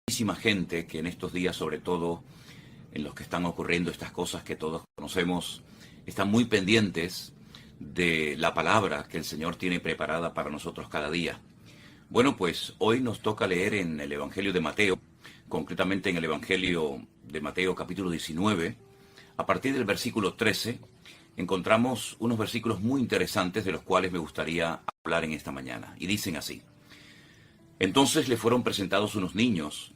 muchísima gente que en estos días, sobre todo en los que están ocurriendo estas cosas que todos conocemos, están muy pendientes de la palabra que el Señor tiene preparada para nosotros cada día. Bueno, pues hoy nos toca leer en el Evangelio de Mateo, concretamente en el Evangelio de Mateo capítulo 19, a partir del versículo 13, encontramos unos versículos muy interesantes de los cuales me gustaría hablar en esta mañana. Y dicen así: Entonces le fueron presentados unos niños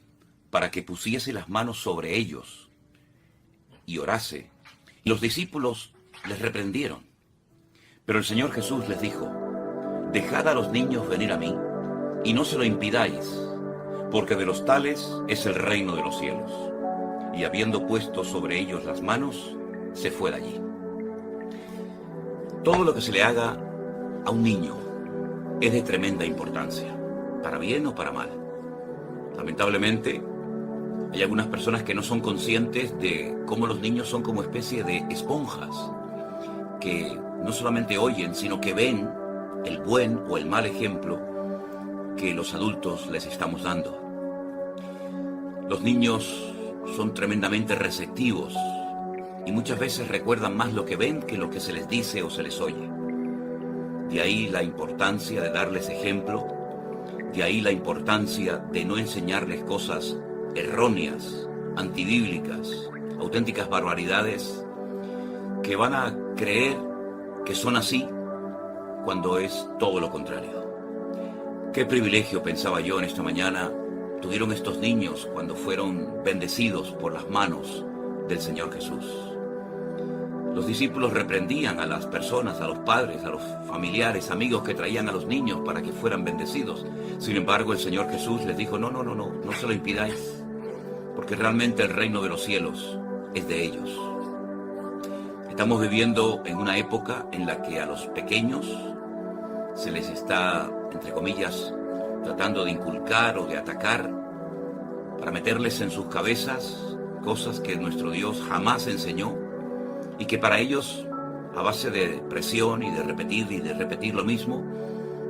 para que pusiese las manos sobre ellos y orase. Y los discípulos les reprendieron. Pero el Señor Jesús les dijo: Dejad a los niños venir a mí, y no se lo impidáis, porque de los tales es el reino de los cielos. Y habiendo puesto sobre ellos las manos, se fue de allí. Todo lo que se le haga a un niño es de tremenda importancia, para bien o para mal. Lamentablemente, hay algunas personas que no son conscientes de cómo los niños son como especie de esponjas, que no solamente oyen, sino que ven el buen o el mal ejemplo que los adultos les estamos dando. Los niños son tremendamente receptivos y muchas veces recuerdan más lo que ven que lo que se les dice o se les oye. De ahí la importancia de darles ejemplo, de ahí la importancia de no enseñarles cosas erróneas, antibíblicas, auténticas barbaridades que van a creer que son así cuando es todo lo contrario. Qué privilegio, pensaba yo en esta mañana, tuvieron estos niños cuando fueron bendecidos por las manos del Señor Jesús. Los discípulos reprendían a las personas, a los padres, a los familiares, amigos que traían a los niños para que fueran bendecidos. Sin embargo, el Señor Jesús les dijo: no se lo impidáis, porque realmente el reino de los cielos es de ellos. Estamos viviendo en una época en la que a los pequeños se les está, entre comillas, tratando de inculcar o de atacar para meterles en sus cabezas cosas que nuestro Dios jamás enseñó y que para ellos, a base de presión y de repetir lo mismo,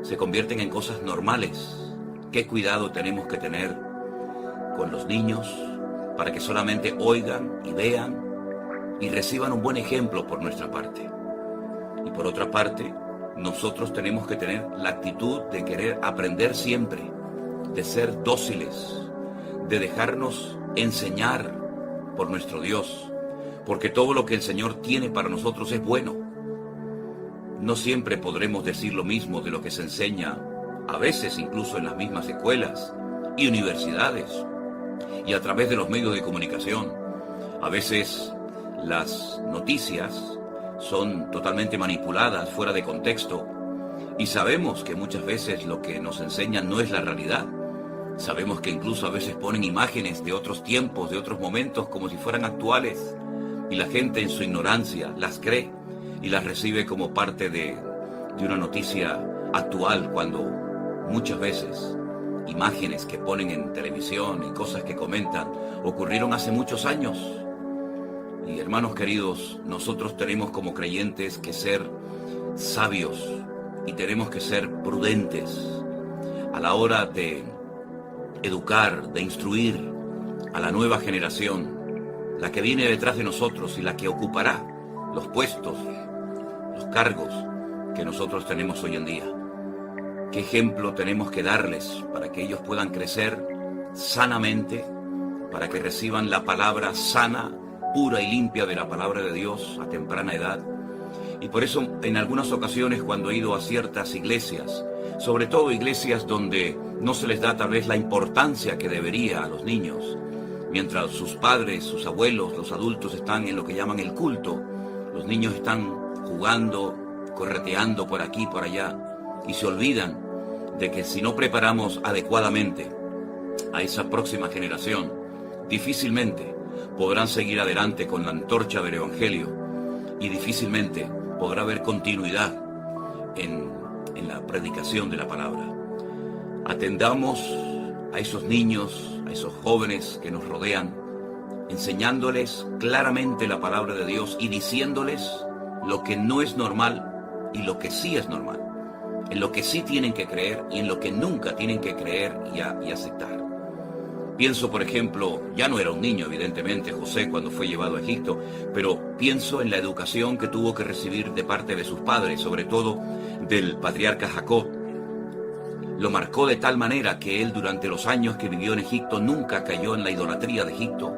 se convierten en cosas normales. Qué cuidado tenemos que tener con los niños para que solamente oigan y vean y reciban un buen ejemplo por nuestra parte. Y por otra parte, nosotros tenemos que tener la actitud de querer aprender siempre, de ser dóciles, de dejarnos enseñar por nuestro Dios, porque todo lo que el Señor tiene para nosotros es bueno. No siempre podremos decir lo mismo de lo que se enseña, a veces incluso en las mismas escuelas y universidades, y a través de los medios de comunicación. A veces las noticias son totalmente manipuladas, fuera de contexto, y sabemos que muchas veces lo que nos enseñan no es la realidad. Sabemos que incluso a veces ponen imágenes de otros tiempos, de otros momentos, como si fueran actuales, y la gente en su ignorancia las cree y las recibe como parte de una noticia actual, cuando muchas veces imágenes que ponen en televisión y cosas que comentan ocurrieron hace muchos años. Y hermanos queridos, nosotros tenemos como creyentes que ser sabios y tenemos que ser prudentes a la hora de educar, de instruir a la nueva generación, la que viene detrás de nosotros y la que ocupará los puestos, los cargos que nosotros tenemos hoy en día. ¿Qué ejemplo tenemos que darles para que ellos puedan crecer sanamente, para que reciban la palabra sana, pura y limpia de la palabra de Dios a temprana edad? Y por eso en algunas ocasiones, cuando he ido a ciertas iglesias, sobre todo iglesias donde no se les da tal vez la importancia que debería a los niños, mientras sus padres, sus abuelos, los adultos están en lo que llaman el culto, los niños están jugando, correteando por aquí, por allá, y se olvidan de que si no preparamos adecuadamente a esa próxima generación, difícilmente podrán seguir adelante con la antorcha del Evangelio y difícilmente podrá haber continuidad en la predicación de la palabra. Atendamos a esos niños, a esos jóvenes que nos rodean, enseñándoles claramente la palabra de Dios y diciéndoles lo que no es normal y lo que sí es normal, en lo que sí tienen que creer y en lo que nunca tienen que creer y aceptar. Pienso, por ejemplo, ya no era un niño, evidentemente, José cuando fue llevado a Egipto, pero pienso en la educación que tuvo que recibir de parte de sus padres, sobre todo del patriarca Jacob. Lo marcó de tal manera que él, durante los años que vivió en Egipto, nunca cayó en la idolatría de Egipto,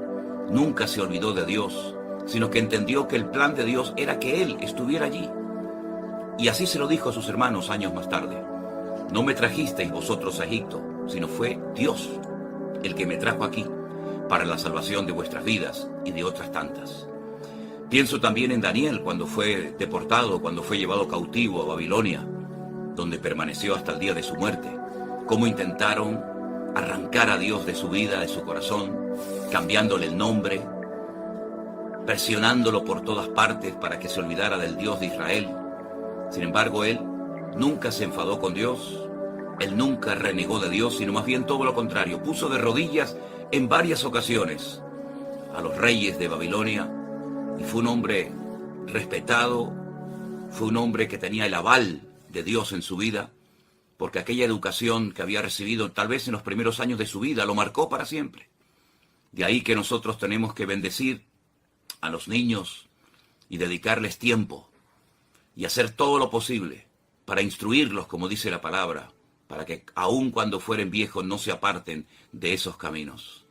nunca se olvidó de Dios, sino que entendió que el plan de Dios era que él estuviera allí. Y así se lo dijo a sus hermanos años más tarde: no me trajisteis vosotros a Egipto, sino fue Dios el que me trajo aquí para la salvación de vuestras vidas y de otras tantas. Pienso también en Daniel cuando fue deportado, cuando fue llevado cautivo a Babilonia, donde permaneció hasta el día de su muerte. Cómo intentaron arrancar a Dios de su vida, de su corazón, cambiándole el nombre, presionándolo por todas partes para que se olvidara del Dios de Israel. Sin embargo, él nunca se enfadó con Dios, él nunca renegó de Dios, sino más bien todo lo contrario, puso de rodillas en varias ocasiones a los reyes de Babilonia, y fue un hombre respetado, fue un hombre que tenía el aval de Dios en su vida, porque aquella educación que había recibido tal vez en los primeros años de su vida lo marcó para siempre. De ahí que nosotros tenemos que bendecir a los niños y dedicarles tiempo y hacer todo lo posible para instruirlos, como dice la palabra, para que aun cuando fueren viejos no se aparten de esos caminos.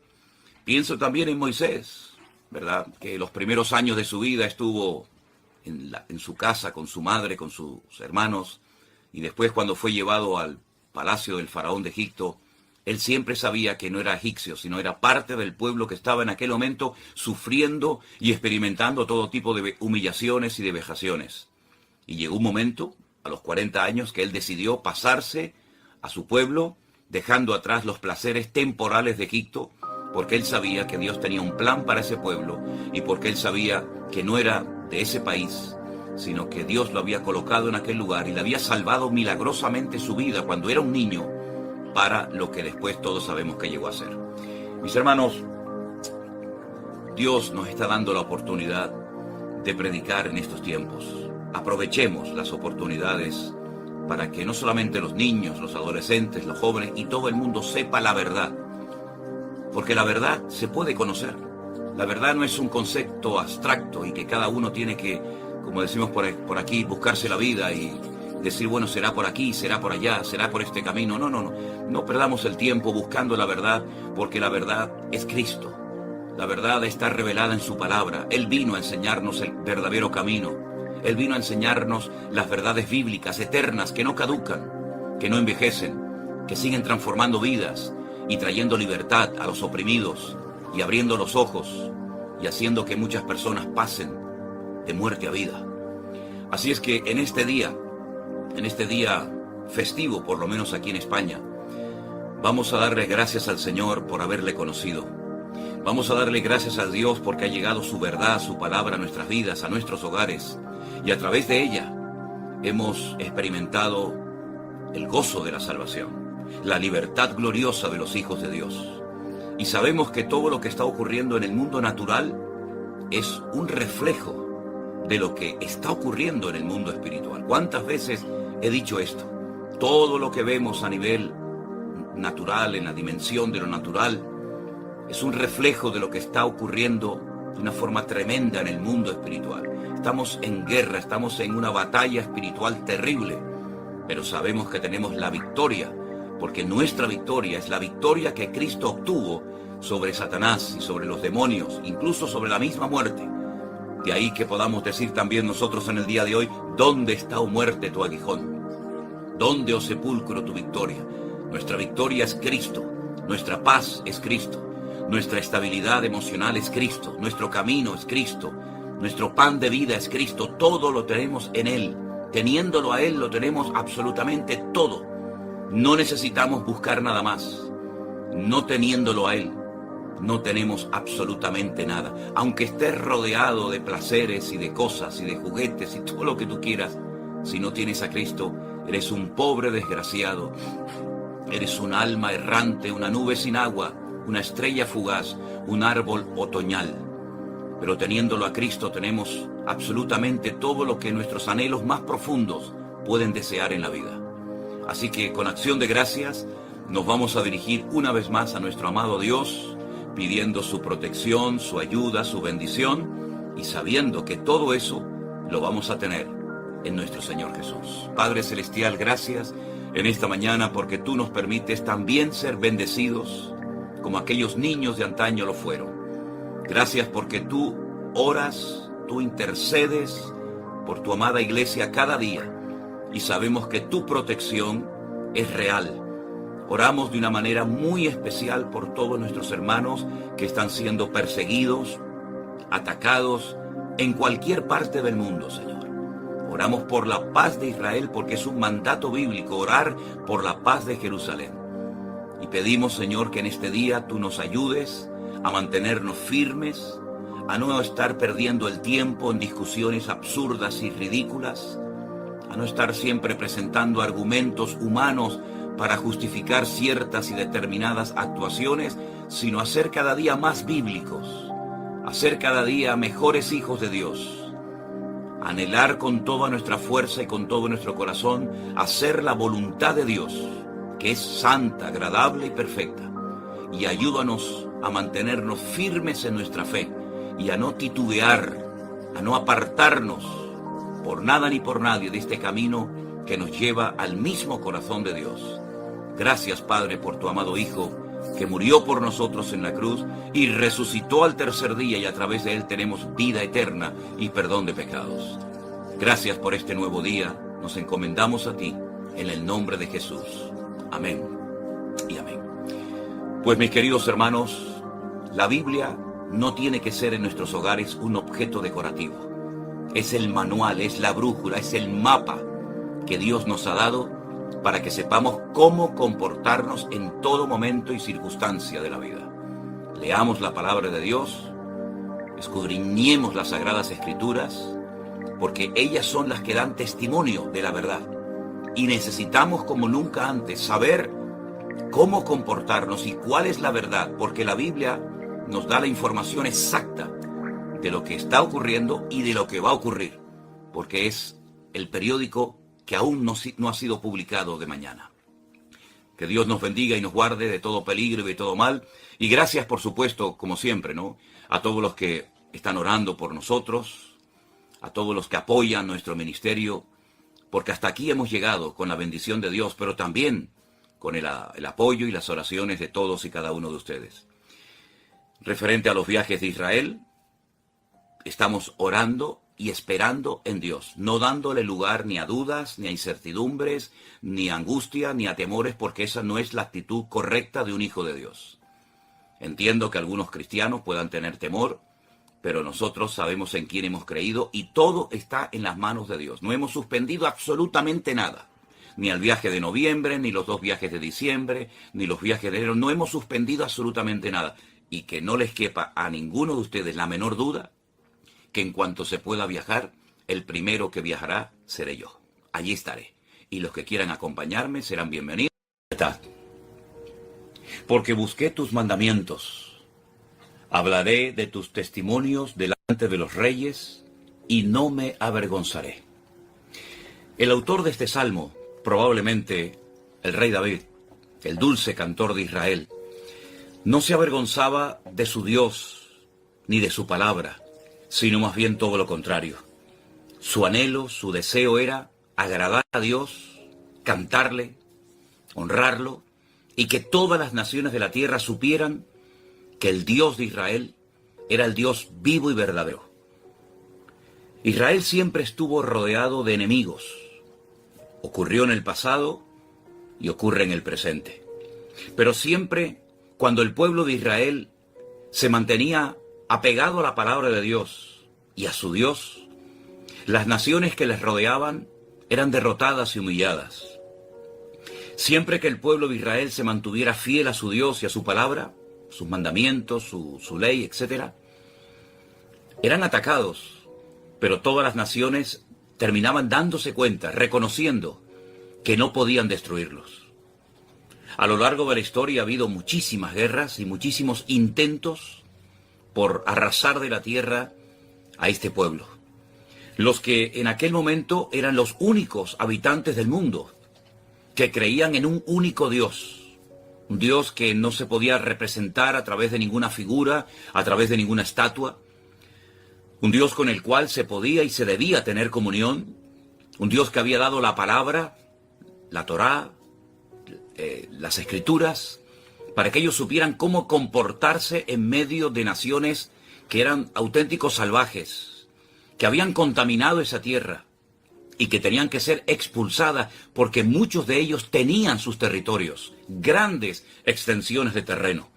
Pienso también en Moisés, ¿verdad? Que los primeros años de su vida estuvo en su casa con su madre, con sus hermanos, y después cuando fue llevado al palacio del faraón de Egipto, él siempre sabía que no era egipcio, sino era parte del pueblo que estaba en aquel momento sufriendo y experimentando todo tipo de humillaciones y de vejaciones. Y llegó un momento, a los 40 años, que él decidió pasarse a su pueblo, dejando atrás los placeres temporales de Egipto, porque él sabía que Dios tenía un plan para ese pueblo y porque él sabía que no era de ese país, sino que Dios lo había colocado en aquel lugar y le había salvado milagrosamente su vida cuando era un niño para lo que después todos sabemos que llegó a ser. Mis hermanos, Dios nos está dando la oportunidad de predicar en estos tiempos. Aprovechemos las oportunidades para que no solamente los niños, los adolescentes, los jóvenes y todo el mundo sepa la verdad. Porque la verdad se puede conocer. La verdad no es un concepto abstracto y que cada uno tiene que, como decimos por aquí, buscarse la vida y decir, bueno, será por aquí, será por allá, será por este camino. No perdamos el tiempo buscando la verdad, porque la verdad es Cristo. La verdad está revelada en su palabra. Él vino a enseñarnos el verdadero camino. Él vino a enseñarnos las verdades bíblicas eternas que no caducan, que no envejecen, que siguen transformando vidas y trayendo libertad a los oprimidos y abriendo los ojos y haciendo que muchas personas pasen de muerte a vida. Así es que en este día festivo, por lo menos aquí en España, vamos a darle gracias al Señor por haberle conocido. Vamos a darle gracias a Dios porque ha llegado su verdad, su palabra a nuestras vidas, a nuestros hogares, y a través de ella hemos experimentado el gozo de la salvación, la libertad gloriosa de los hijos de Dios. Y sabemos que todo lo que está ocurriendo en el mundo natural es un reflejo de lo que está ocurriendo en el mundo espiritual. ¿Cuántas veces he dicho esto? Todo lo que vemos a nivel natural, en la dimensión de lo natural, es un reflejo de lo que está ocurriendo de una forma tremenda en el mundo espiritual. Estamos en guerra, estamos en una batalla espiritual terrible, pero sabemos que tenemos la victoria, porque nuestra victoria es la victoria que Cristo obtuvo sobre Satanás y sobre los demonios, incluso sobre la misma muerte. De ahí que podamos decir también nosotros en el día de hoy, ¿dónde está, oh muerte, tu aguijón? ¿Dónde, oh sepulcro, tu victoria? Nuestra victoria es Cristo, nuestra paz es Cristo, nuestra estabilidad emocional es Cristo, nuestro camino es Cristo, nuestro pan de vida es Cristo, todo lo tenemos en Él. Teniéndolo a Él lo tenemos absolutamente todo. No necesitamos buscar nada más. No teniéndolo a Él, no tenemos absolutamente nada. Aunque estés rodeado de placeres y de cosas y de juguetes y todo lo que tú quieras, si no tienes a Cristo, eres un pobre desgraciado. Eres un alma errante, una nube sin agua, una estrella fugaz, un árbol otoñal. Pero teniéndolo a Cristo tenemos absolutamente todo lo que nuestros anhelos más profundos pueden desear en la vida. Así que con acción de gracias nos vamos a dirigir una vez más a nuestro amado Dios, pidiendo su protección, su ayuda, su bendición, y sabiendo que todo eso lo vamos a tener en nuestro Señor Jesús. Padre Celestial, gracias en esta mañana porque tú nos permites también ser bendecidos como aquellos niños de antaño lo fueron. Gracias porque tú oras, tú intercedes por tu amada iglesia cada día y sabemos que tu protección es real. Oramos de una manera muy especial por todos nuestros hermanos que están siendo perseguidos, atacados en cualquier parte del mundo, Señor. Oramos por la paz de Israel porque es un mandato bíblico orar por la paz de Jerusalén. Y pedimos, Señor, que en este día tú nos ayudes a mantenernos firmes, a no estar perdiendo el tiempo en discusiones absurdas y ridículas, a no estar siempre presentando argumentos humanos para justificar ciertas y determinadas actuaciones, sino a ser cada día más bíblicos, a ser cada día mejores hijos de Dios, anhelar con toda nuestra fuerza y con todo nuestro corazón hacer la voluntad de Dios, que es santa, agradable y perfecta. Y ayúdanos a mantenernos firmes en nuestra fe y a no titubear, a no apartarnos por nada ni por nadie de este camino que nos lleva al mismo corazón de Dios. Gracias, Padre, por tu amado Hijo, que murió por nosotros en la cruz y resucitó al tercer día, y a través de él tenemos vida eterna y perdón de pecados. Gracias por este nuevo día, nos encomendamos a ti, en el nombre de Jesús. Amén y amén. Pues mis queridos hermanos, la Biblia no tiene que ser en nuestros hogares un objeto decorativo. Es el manual, es la brújula, es el mapa que Dios nos ha dado para que sepamos cómo comportarnos en todo momento y circunstancia de la vida. Leamos la palabra de Dios, escudriñemos las Sagradas Escrituras, porque ellas son las que dan testimonio de la verdad. Y necesitamos como nunca antes saber cómo comportarnos y cuál es la verdad, porque la Biblia nos da la información exacta de lo que está ocurriendo y de lo que va a ocurrir, porque es el periódico que aún no ha sido publicado de mañana. Que Dios nos bendiga y nos guarde de todo peligro y de todo mal. Y gracias, por supuesto, como siempre, ¿no?, a todos los que están orando por nosotros, a todos los que apoyan nuestro ministerio, porque hasta aquí hemos llegado con la bendición de Dios, pero también con el apoyo y las oraciones de todos y cada uno de ustedes. Referente a los viajes de Israel, estamos orando y esperando en Dios, no dándole lugar ni a dudas, ni a incertidumbres, ni a angustia, ni a temores, porque esa no es la actitud correcta de un hijo de Dios. Entiendo que algunos cristianos puedan tener temor, pero nosotros sabemos en quién hemos creído y todo está en las manos de Dios. No hemos suspendido absolutamente nada, ni el viaje de noviembre, ni los 2 viajes de diciembre, ni los viajes de enero. No hemos suspendido absolutamente nada. Y que no les quepa a ninguno de ustedes la menor duda que en cuanto se pueda viajar, el primero que viajará seré yo. Allí estaré. Y los que quieran acompañarme serán bienvenidos. Porque busqué tus mandamientos. Hablaré de tus testimonios delante de los reyes y no me avergonzaré. El autor de este salmo, probablemente el rey David, el dulce cantor de Israel, no se avergonzaba de su Dios ni de su palabra, sino más bien todo lo contrario. Su anhelo, su deseo era agradar a Dios, cantarle, honrarlo, y que todas las naciones de la tierra supieran que el Dios de Israel era el Dios vivo y verdadero. Israel siempre estuvo rodeado de enemigos. Ocurrió en el pasado y ocurre en el presente. Pero siempre, cuando el pueblo de Israel se mantenía apegado a la palabra de Dios y a su Dios, las naciones que les rodeaban eran derrotadas y humilladas. Siempre que el pueblo de Israel se mantuviera fiel a su Dios y a su palabra, sus mandamientos, su ley, etc., eran atacados, pero todas las naciones terminaban dándose cuenta, reconociendo que no podían destruirlos. A lo largo de la historia ha habido muchísimas guerras y muchísimos intentos por arrasar de la tierra a este pueblo. Los que en aquel momento eran los únicos habitantes del mundo, que creían en un único Dios, un Dios que no se podía representar a través de ninguna figura, a través de ninguna estatua, un Dios con el cual se podía y se debía tener comunión, un Dios que había dado la palabra, la Torá, las Escrituras, para que ellos supieran cómo comportarse en medio de naciones que eran auténticos salvajes, que habían contaminado esa tierra y que tenían que ser expulsadas porque muchos de ellos tenían sus territorios, grandes extensiones de terreno.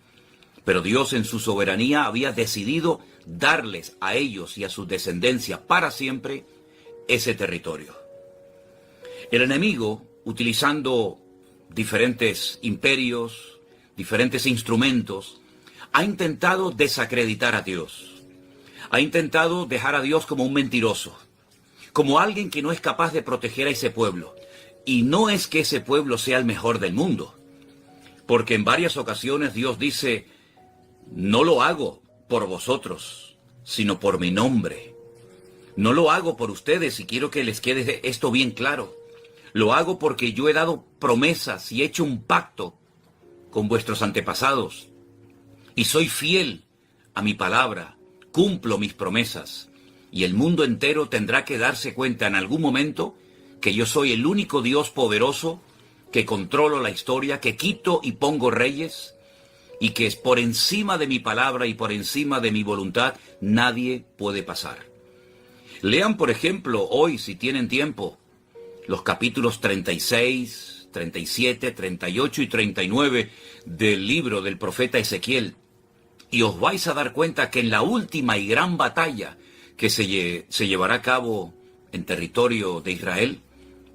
Pero Dios en su soberanía había decidido darles a ellos y a su descendencia para siempre ese territorio. El enemigo, utilizando diferentes imperios, diferentes instrumentos, ha intentado desacreditar a Dios. Ha intentado dejar a Dios como un mentiroso, como alguien que no es capaz de proteger a ese pueblo. Y no es que ese pueblo sea el mejor del mundo, porque en varias ocasiones Dios dice: no lo hago por vosotros, sino por mi nombre. No lo hago por ustedes, y quiero que les quede esto bien claro. Lo hago porque yo he dado promesas y he hecho un pacto con vuestros antepasados. Y soy fiel a mi palabra, cumplo mis promesas. Y el mundo entero tendrá que darse cuenta en algún momento que yo soy el único Dios poderoso, que controlo la historia, que quito y pongo reyes, y que es por encima de mi palabra y por encima de mi voluntad nadie puede pasar. Lean, por ejemplo, hoy, si tienen tiempo, los capítulos 36, 37, 38 y 39 del libro del profeta Ezequiel, y os vais a dar cuenta que en la última y gran batalla que se llevará a cabo en territorio de Israel,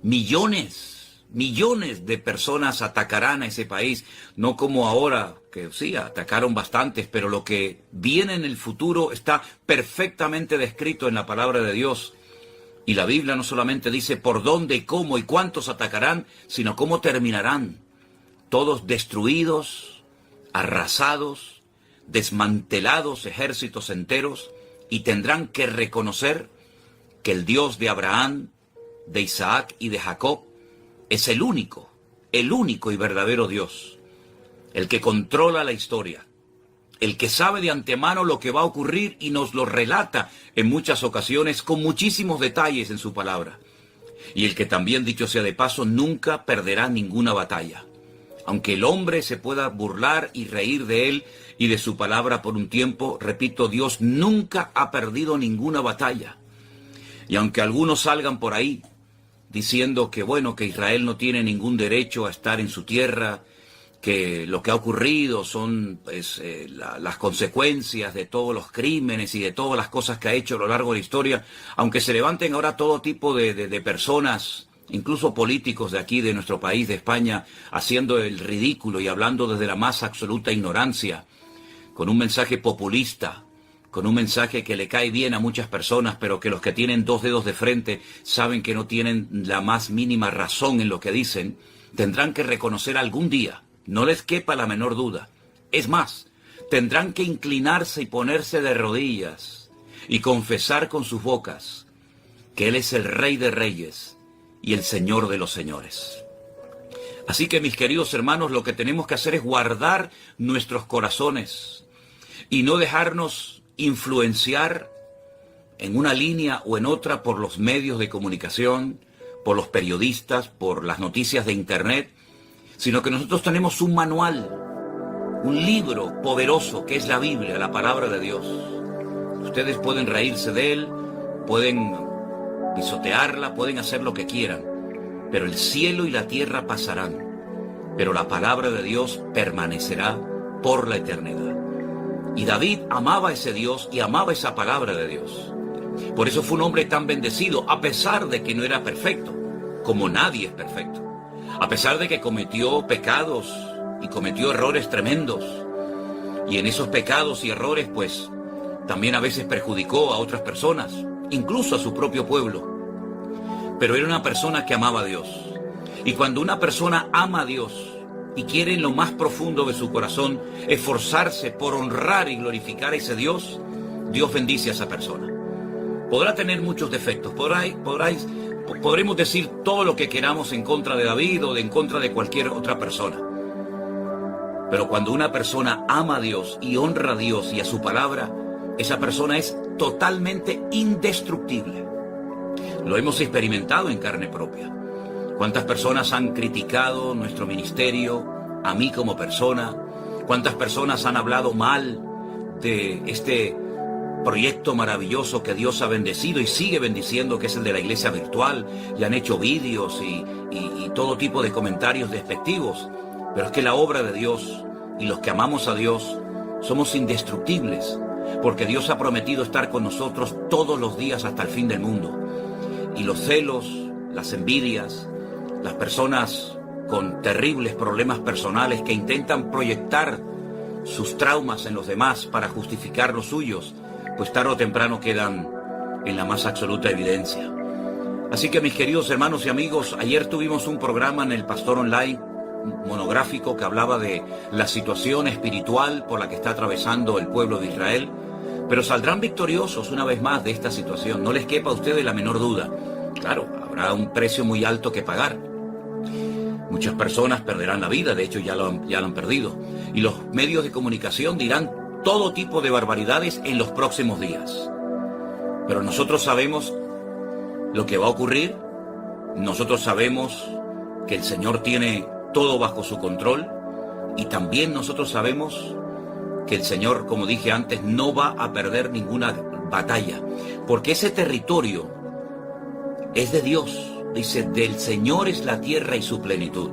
millones de personas atacarán a ese país, no como ahora, que sí, atacaron bastantes, pero lo que viene en el futuro está perfectamente descrito en la palabra de Dios. Y la Biblia no solamente dice por dónde, cómo y cuántos atacarán, sino cómo terminarán. Todos destruidos, arrasados, desmantelados ejércitos enteros, y tendrán que reconocer que el Dios de Abraham, de Isaac y de Jacob es el único y verdadero Dios, el que controla la historia, el que sabe de antemano lo que va a ocurrir y nos lo relata en muchas ocasiones con muchísimos detalles en su palabra. Y el que también, dicho sea de paso, nunca perderá ninguna batalla. Aunque el hombre se pueda burlar y reír de él y de su palabra por un tiempo, repito, Dios nunca ha perdido ninguna batalla. Y aunque algunos salgan por ahí diciendo que bueno, que Israel no tiene ningún derecho a estar en su tierra, que lo que ha ocurrido son las consecuencias de todos los crímenes y de todas las cosas que ha hecho a lo largo de la historia, aunque se levanten ahora todo tipo de personas, incluso políticos de aquí, de nuestro país, de España, haciendo el ridículo y hablando desde la más absoluta ignorancia, con un mensaje populista, con un mensaje que le cae bien a muchas personas, pero que los que tienen dos dedos de frente saben que no tienen la más mínima razón en lo que dicen, tendrán que reconocer algún día, no les quepa la menor duda. Es más, tendrán que inclinarse y ponerse de rodillas y confesar con sus bocas que Él es el Rey de Reyes y el Señor de los Señores. Así que, mis queridos hermanos, lo que tenemos que hacer es guardar nuestros corazones y no dejarnos influenciar en una línea o en otra por los medios de comunicación, por los periodistas, por las noticias de internet, sino que nosotros tenemos un manual, un libro poderoso que es la Biblia, la palabra de Dios. Ustedes pueden reírse de él, pueden pisotearla, pueden hacer lo que quieran, pero el cielo y la tierra pasarán, pero la palabra de Dios permanecerá por la eternidad. Y David amaba a ese Dios y amaba esa palabra de Dios. Por eso fue un hombre tan bendecido, a pesar de que no era perfecto, como nadie es perfecto. A pesar de que cometió pecados y cometió errores tremendos. Y en esos pecados y errores, pues, también a veces perjudicó a otras personas, incluso a su propio pueblo. Pero era una persona que amaba a Dios. Y cuando una persona ama a Dios y quiere en lo más profundo de su corazón esforzarse por honrar y glorificar a ese Dios, Dios bendice a esa persona. Podrá tener muchos defectos, podremos decir todo lo que queramos en contra de David o en contra de cualquier otra persona. Pero cuando una persona ama a Dios y honra a Dios y a su palabra, esa persona es totalmente indestructible. Lo hemos experimentado en carne propia. ¿Cuántas personas han criticado nuestro ministerio, a mí como persona? ¿Cuántas personas han hablado mal de este proyecto maravilloso que Dios ha bendecido y sigue bendiciendo, que es el de la iglesia virtual? Y han hecho vídeos y todo tipo de comentarios despectivos. Pero es que la obra de Dios y los que amamos a Dios somos indestructibles, porque Dios ha prometido estar con nosotros todos los días hasta el fin del mundo. Y los celos, las envidias, las personas con terribles problemas personales que intentan proyectar sus traumas en los demás para justificar los suyos, pues tarde o temprano quedan en la más absoluta evidencia. Así que, mis queridos hermanos y amigos, ayer tuvimos un programa en el Pastor Online monográfico que hablaba de la situación espiritual por la que está atravesando el pueblo de Israel, pero saldrán victoriosos una vez más de esta situación, no les quepa a ustedes la menor duda. Claro, habrá un precio muy alto que pagar. Muchas personas perderán la vida, de hecho ya lo han perdido, y los medios de comunicación dirán todo tipo de barbaridades en los próximos días. Pero nosotros sabemos lo que va a ocurrir, nosotros sabemos que el Señor tiene todo bajo su control, y también nosotros sabemos que el Señor, como dije antes, no va a perder ninguna batalla, porque ese territorio es de Dios. Dice, del Señor es la tierra y su plenitud.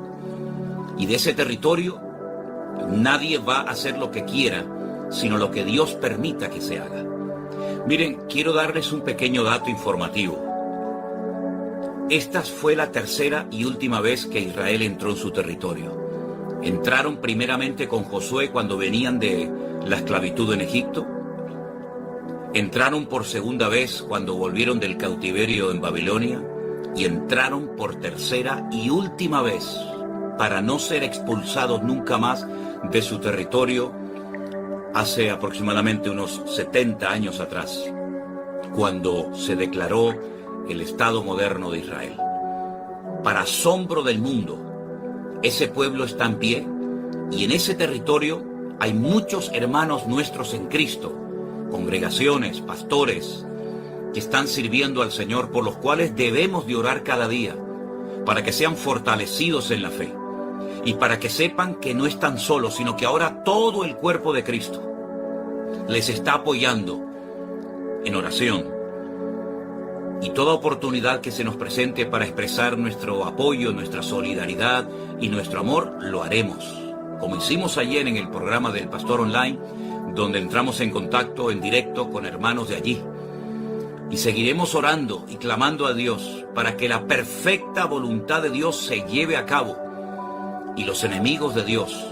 Y de ese territorio nadie va a hacer lo que quiera, sino lo que Dios permita que se haga. Miren, quiero darles un pequeño dato informativo. Esta fue la tercera y última vez que Israel entró en su territorio. Entraron primeramente con Josué cuando venían de la esclavitud en Egipto. Entraron por segunda vez cuando volvieron del cautiverio en Babilonia. Y entraron por tercera y última vez para no ser expulsados nunca más de su territorio hace aproximadamente unos 70 años atrás, cuando se declaró el Estado moderno de Israel. Para asombro del mundo, ese pueblo está en pie y en ese territorio hay muchos hermanos nuestros en Cristo, congregaciones, pastores, que están sirviendo al Señor, por los cuales debemos de orar cada día, para que sean fortalecidos en la fe, y para que sepan que no están solos, sino que ahora todo el cuerpo de Cristo les está apoyando en oración. Y toda oportunidad que se nos presente para expresar nuestro apoyo, nuestra solidaridad y nuestro amor, lo haremos, como hicimos ayer en el programa del Pastor Online, donde entramos en contacto en directo con hermanos de allí. Y seguiremos orando y clamando a Dios para que la perfecta voluntad de Dios se lleve a cabo y los enemigos de Dios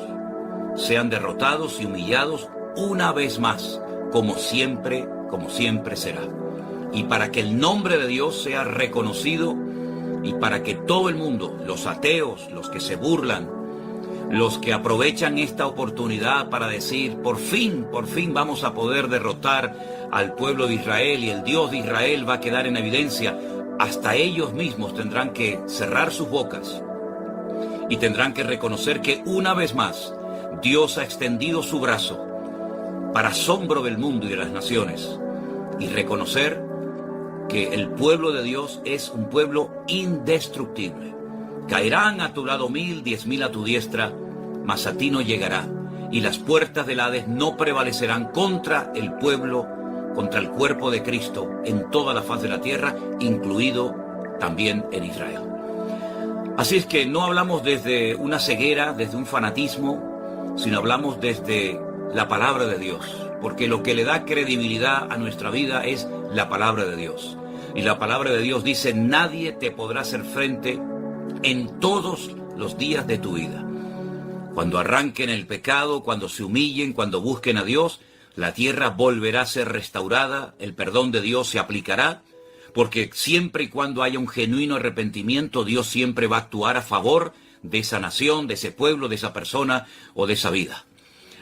sean derrotados y humillados una vez más, como siempre será. Y para que el nombre de Dios sea reconocido y para que todo el mundo, los ateos, los que se burlan, los que aprovechan esta oportunidad para decir, por fin vamos a poder derrotar al pueblo de Israel y el Dios de Israel va a quedar en evidencia, hasta ellos mismos tendrán que cerrar sus bocas y tendrán que reconocer que una vez más Dios ha extendido su brazo para asombro del mundo y de las naciones, y reconocer que el pueblo de Dios es un pueblo indestructible. Caerán a tu lado 1000, 10.000 a tu diestra, mas a ti no llegará, y las puertas del Hades no prevalecerán contra el pueblo, contra el cuerpo de Cristo en toda la faz de la tierra, incluido también en Israel. Así es que no hablamos desde una ceguera, desde un fanatismo, sino hablamos desde la palabra de Dios, porque lo que le da credibilidad a nuestra vida es la palabra de Dios. Y la palabra de Dios dice, nadie te podrá hacer frente en todos los días de tu vida. Cuando arranquen el pecado, cuando se humillen, cuando busquen a Dios, la tierra volverá a ser restaurada, el perdón de Dios se aplicará, porque siempre y cuando haya un genuino arrepentimiento, Dios siempre va a actuar a favor de esa nación, de ese pueblo, de esa persona o de esa vida.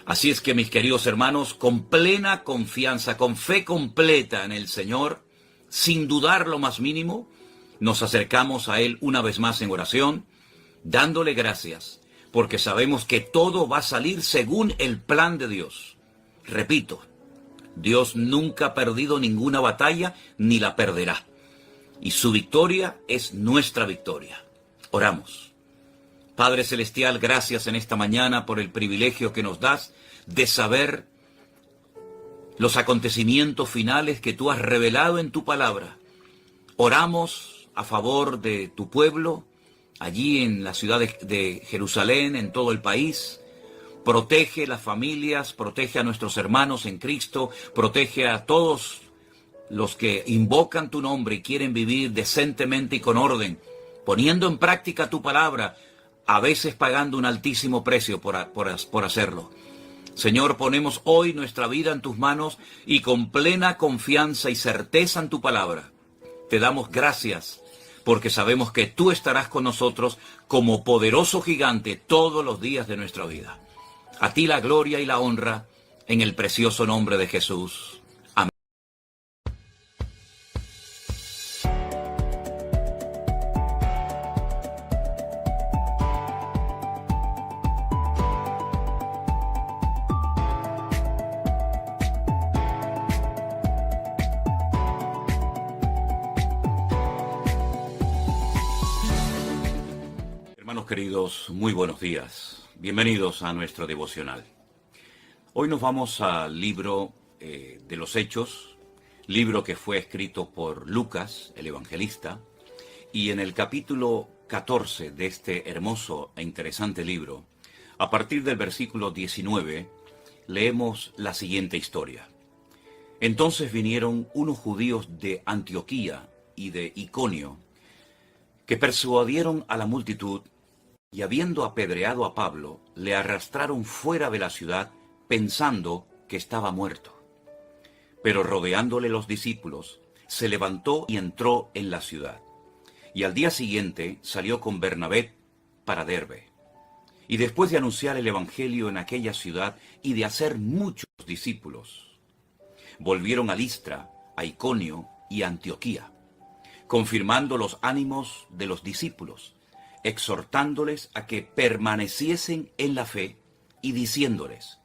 Así es que, mis queridos hermanos, con plena confianza, con fe completa en el Señor, sin dudar lo más mínimo, nos acercamos a Él una vez más en oración, dándole gracias porque sabemos que todo va a salir según el plan de Dios. Repito, Dios nunca ha perdido ninguna batalla ni la perderá. Y su victoria es nuestra victoria. Oramos. Padre Celestial, gracias en esta mañana por el privilegio que nos das de saber los acontecimientos finales que tú has revelado en tu palabra. Oramos a favor de tu pueblo, allí en la ciudad de Jerusalén, en todo el país. Protege las familias, protege a nuestros hermanos en Cristo, protege a todos los que invocan tu nombre y quieren vivir decentemente y con orden, poniendo en práctica tu palabra, a veces pagando un altísimo precio por hacerlo. Señor, ponemos hoy nuestra vida en tus manos y con plena confianza y certeza en tu palabra. Te damos gracias porque sabemos que tú estarás con nosotros como poderoso gigante todos los días de nuestra vida. A ti la gloria y la honra en el precioso nombre de Jesús. Amén. Hermanos queridos, muy buenos días. Bienvenidos a nuestro devocional. Hoy nos vamos al libro de los Hechos, libro que fue escrito por Lucas, el evangelista, y en el capítulo 14 de este hermoso e interesante libro, a partir del versículo 19, leemos la siguiente historia. Entonces vinieron unos judíos de Antioquía y de Iconio, que persuadieron a la multitud, y habiendo apedreado a Pablo, le arrastraron fuera de la ciudad, pensando que estaba muerto. Pero rodeándole los discípulos, se levantó y entró en la ciudad. Y al día siguiente salió con Bernabé para Derbe. Y después de anunciar el evangelio en aquella ciudad y de hacer muchos discípulos, volvieron a Listra, a Iconio y a Antioquía, confirmando los ánimos de los discípulos, exhortándoles a que permaneciesen en la fe y diciéndoles: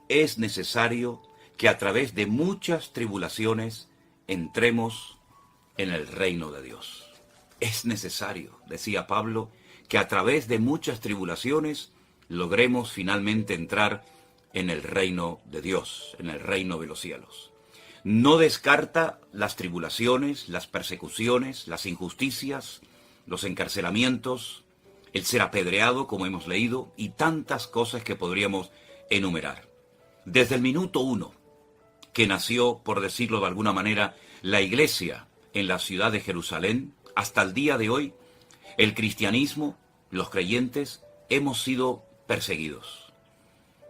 es necesario que a través de muchas tribulaciones entremos en el reino de Dios. Es necesario, decía Pablo, que a través de muchas tribulaciones logremos finalmente entrar en el reino de Dios, en el reino de los cielos. No descarta las tribulaciones, las persecuciones, las injusticias, los encarcelamientos, el ser apedreado, como hemos leído, y tantas cosas que podríamos enumerar. Desde el minuto 1, que nació, por decirlo de alguna manera, la iglesia en la ciudad de Jerusalén, hasta el día de hoy, el cristianismo, los creyentes, hemos sido perseguidos.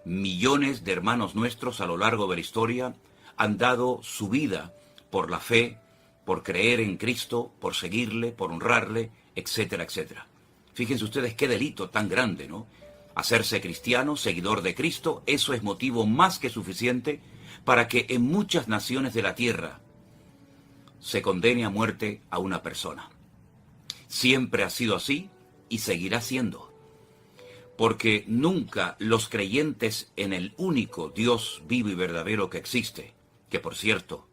Millones de hermanos nuestros a lo largo de la historia han dado su vida por la fe, por creer en Cristo, por seguirle, por honrarle, etcétera, etcétera. Fíjense ustedes qué delito tan grande, ¿no? Hacerse cristiano, seguidor de Cristo, eso es motivo más que suficiente para que en muchas naciones de la tierra se condene a muerte a una persona. Siempre ha sido así y seguirá siendo. Porque nunca los creyentes en el único Dios vivo y verdadero que existe, que por cierto,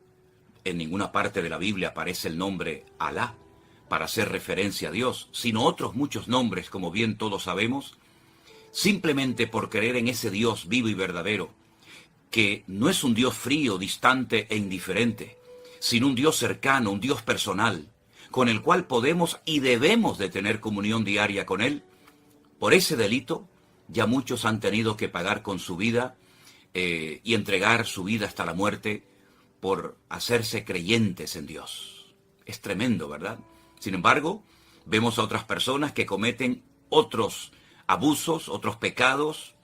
en ninguna parte de la Biblia aparece el nombre Alá para hacer referencia a Dios, sino otros muchos nombres, como bien todos sabemos, simplemente por creer en ese Dios vivo y verdadero, que no es un Dios frío, distante e indiferente, sino un Dios cercano, un Dios personal, con el cual podemos y debemos de tener comunión diaria con Él. Por ese delito, ya muchos han tenido que pagar con su vida y entregar su vida hasta la muerte por hacerse creyentes en Dios. Es tremendo, ¿verdad? Sin embargo, vemos a otras personas que cometen otros abusos, otros pecados,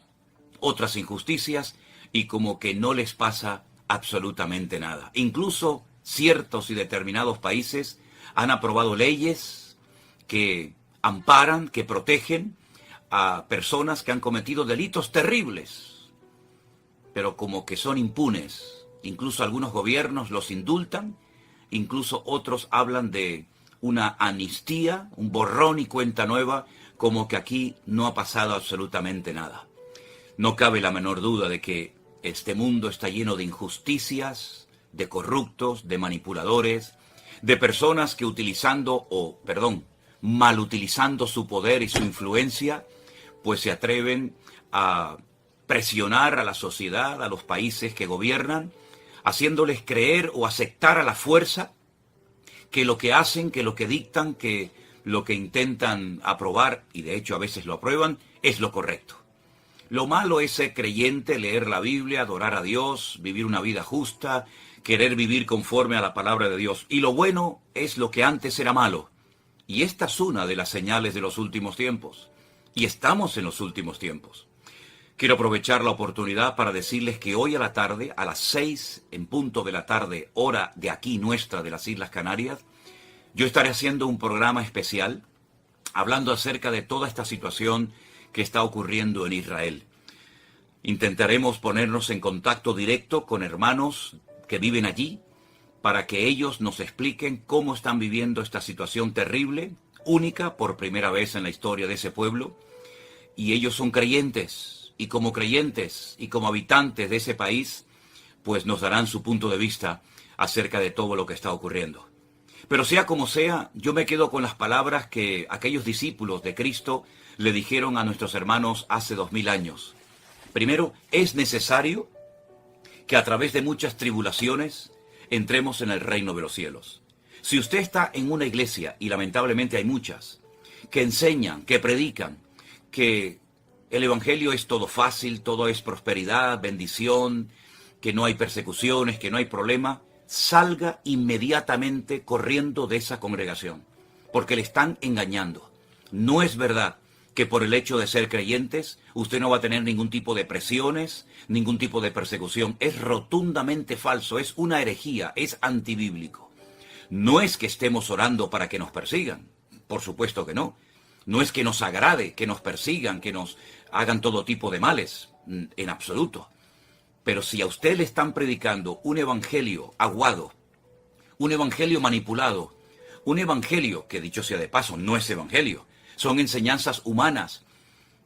otras injusticias, y como que no les pasa absolutamente nada. Incluso ciertos y determinados países han aprobado leyes que amparan, que protegen a personas que han cometido delitos terribles, pero como que son impunes. Incluso algunos gobiernos los indultan, incluso otros hablan de una amnistía, un borrón y cuenta nueva, como que aquí no ha pasado absolutamente nada. No cabe la menor duda de que este mundo está lleno de injusticias, de corruptos, de manipuladores, de personas que mal utilizando su poder y su influencia, pues se atreven a presionar a la sociedad, a los países que gobiernan, haciéndoles creer o aceptar a la fuerza que lo que hacen, que lo que dictan, que lo que intentan aprobar, y de hecho a veces lo aprueban, es lo correcto. Lo malo es ser creyente, leer la Biblia, adorar a Dios, vivir una vida justa, querer vivir conforme a la palabra de Dios. Y lo bueno es lo que antes era malo. Y esta es una de las señales de los últimos tiempos. Y estamos en los últimos tiempos. Quiero aprovechar la oportunidad para decirles que hoy a la tarde, a las 6 en punto de la tarde, hora de aquí nuestra, de las Islas Canarias, yo estaré haciendo un programa especial hablando acerca de toda esta situación que está ocurriendo en Israel. Intentaremos ponernos en contacto directo con hermanos que viven allí para que ellos nos expliquen cómo están viviendo esta situación terrible, única por primera vez en la historia de ese pueblo. Y ellos son creyentes, y como habitantes de ese país, pues nos darán su punto de vista acerca de todo lo que está ocurriendo. Pero sea como sea, yo me quedo con las palabras que aquellos discípulos de Cristo le dijeron a nuestros hermanos hace 2000 años. Primero, es necesario que a través de muchas tribulaciones entremos en el reino de los cielos. Si usted está en una iglesia, y lamentablemente hay muchas, que enseñan, que predican, que el evangelio es todo fácil, todo es prosperidad, bendición, que no hay persecuciones, que no hay problema, salga inmediatamente corriendo de esa congregación, porque le están engañando. No es verdad que por el hecho de ser creyentes usted no va a tener ningún tipo de presiones, ningún tipo de persecución. Es rotundamente falso, es una herejía, es antibíblico. No es que estemos orando para que nos persigan, por supuesto que no. No es que nos agrade que nos persigan, que nos hagan todo tipo de males, en absoluto. Pero si a usted le están predicando un evangelio aguado, un evangelio manipulado, un evangelio que, dicho sea de paso, no es evangelio, son enseñanzas humanas,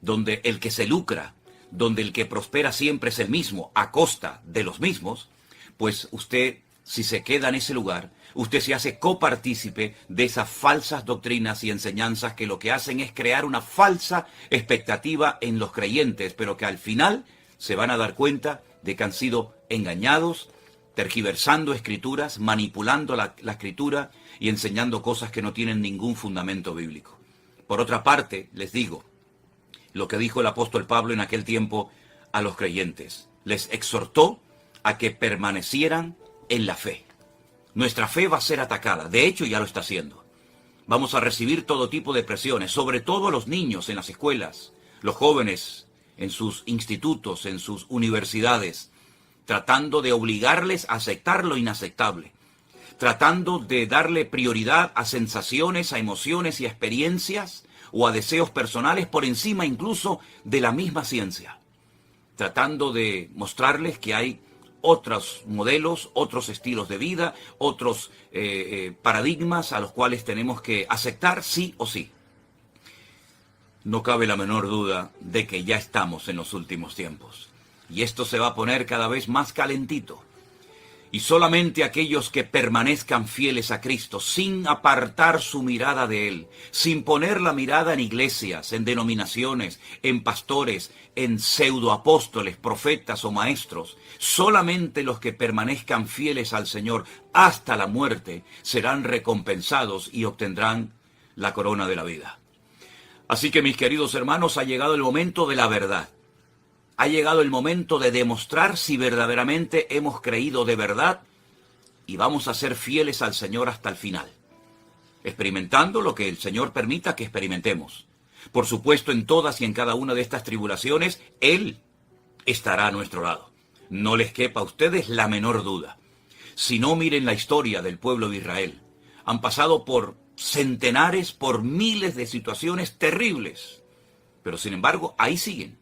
donde el que se lucra, donde el que prospera siempre es el mismo, a costa de los mismos, pues usted, si se queda en ese lugar, usted se hace copartícipe de esas falsas doctrinas y enseñanzas que lo que hacen es crear una falsa expectativa en los creyentes, pero que al final se van a dar cuenta de que han sido engañados, tergiversando escrituras, manipulando la escritura y enseñando cosas que no tienen ningún fundamento bíblico. Por otra parte, les digo, lo que dijo el apóstol Pablo en aquel tiempo a los creyentes. Les exhortó a que permanecieran en la fe. Nuestra fe va a ser atacada, de hecho ya lo está haciendo. Vamos a recibir todo tipo de presiones, sobre todo los niños en las escuelas, los jóvenes en sus institutos, en sus universidades, tratando de obligarles a aceptar lo inaceptable, tratando de darle prioridad a sensaciones, a emociones y a experiencias o a deseos personales por encima incluso de la misma ciencia, tratando de mostrarles que hay otros modelos, otros estilos de vida, otros paradigmas a los cuales tenemos que aceptar sí o sí. No cabe la menor duda de que ya estamos en los últimos tiempos. Y esto se va a poner cada vez más calentito. Y solamente aquellos que permanezcan fieles a Cristo, sin apartar su mirada de Él, sin poner la mirada en iglesias, en denominaciones, en pastores, en pseudoapóstoles, profetas o maestros, solamente los que permanezcan fieles al Señor hasta la muerte serán recompensados y obtendrán la corona de la vida. Así que, mis queridos hermanos, ha llegado el momento de la verdad. Ha llegado el momento de demostrar si verdaderamente hemos creído de verdad y vamos a ser fieles al Señor hasta el final, experimentando lo que el Señor permita que experimentemos. Por supuesto, en todas y en cada una de estas tribulaciones, Él estará a nuestro lado. No les quepa a ustedes la menor duda. Si no, miren la historia del pueblo de Israel. Han pasado por centenares, por miles de situaciones terribles, pero sin embargo, ahí siguen.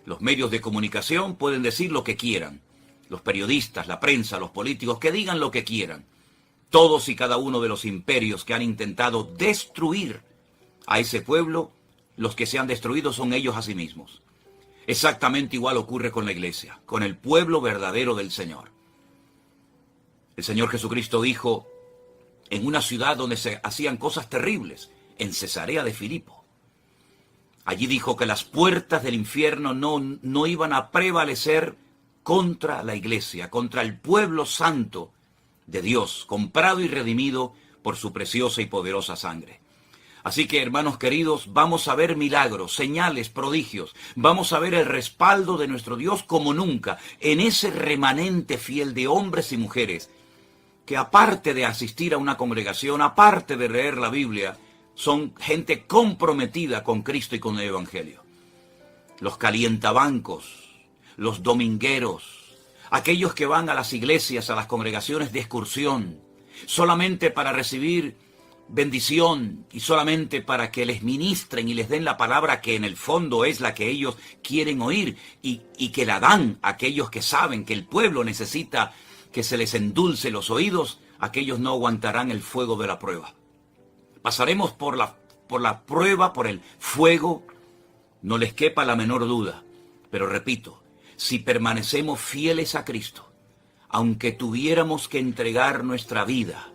Los medios de comunicación pueden decir lo que quieran. Los periodistas, la prensa, los políticos, que digan lo que quieran. Todos y cada uno de los imperios que han intentado destruir a ese pueblo los que se han destruido son ellos a sí mismos. Exactamente igual ocurre con la iglesia, con el pueblo verdadero del Señor. El Señor Jesucristo dijo en una ciudad donde se hacían cosas terribles, en Cesarea de Filipo. Allí dijo que las puertas del infierno no iban a prevalecer contra la iglesia, contra el pueblo santo de Dios, comprado y redimido por su preciosa y poderosa sangre. Así que, hermanos queridos, vamos a ver milagros, señales, prodigios. Vamos a ver el respaldo de nuestro Dios como nunca en ese remanente fiel de hombres y mujeres que, aparte de asistir a una congregación, aparte de leer la Biblia, son gente comprometida con Cristo y con el Evangelio. Los calientabancos, los domingueros, aquellos que van a las iglesias, a las congregaciones de excursión, solamente para recibir bendición y solamente para que les ministren y les den la palabra que en el fondo es la que ellos quieren oír y que la dan a aquellos que saben que el pueblo necesita que se les endulce los oídos, aquellos no aguantarán el fuego de la prueba. Pasaremos por la prueba, por el fuego, no les quepa la menor duda. Pero repito, si permanecemos fieles a Cristo, aunque tuviéramos que entregar nuestra vida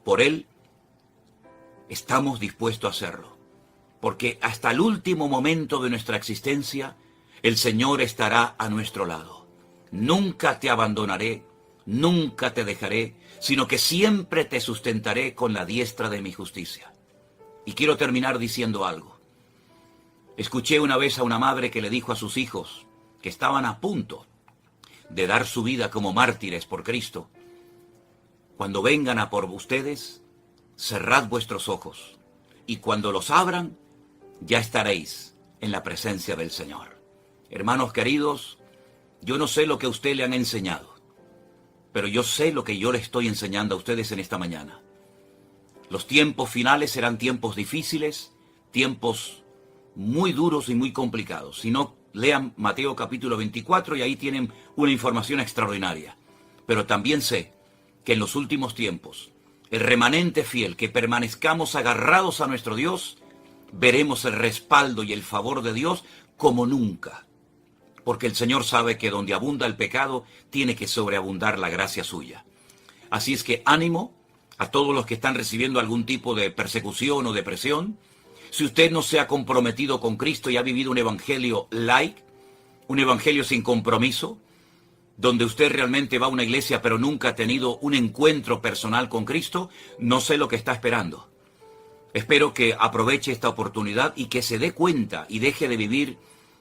por Él, estamos dispuestos a hacerlo. Porque hasta el último momento de nuestra existencia, el Señor estará a nuestro lado. Nunca te abandonaré, nunca te dejaré, sino que siempre te sustentaré con la diestra de mi justicia. Y quiero terminar diciendo algo. Escuché una vez a una madre que le dijo a sus hijos, que estaban a punto de dar su vida como mártires por Cristo: cuando vengan a por ustedes, cerrad vuestros ojos, y cuando los abran, ya estaréis en la presencia del Señor. Hermanos queridos, yo no sé lo que a usted le han enseñado, pero yo sé lo que yo le estoy enseñando a ustedes en esta mañana. Los tiempos finales serán tiempos difíciles, tiempos muy duros y muy complicados. Si no, lean Mateo capítulo 24 y ahí tienen una información extraordinaria. Pero también sé que en los últimos tiempos, el remanente fiel, que permanezcamos agarrados a nuestro Dios, veremos el respaldo y el favor de Dios como nunca. Porque el Señor sabe que donde abunda el pecado, tiene que sobreabundar la gracia suya. Así es que ánimo a todos los que están recibiendo algún tipo de persecución o depresión. Si usted no se ha comprometido con Cristo y ha vivido un evangelio light, un evangelio sin compromiso, donde usted realmente va a una iglesia pero nunca ha tenido un encuentro personal con Cristo, no sé lo que está esperando. Espero que aproveche esta oportunidad y que se dé cuenta y deje de vivir,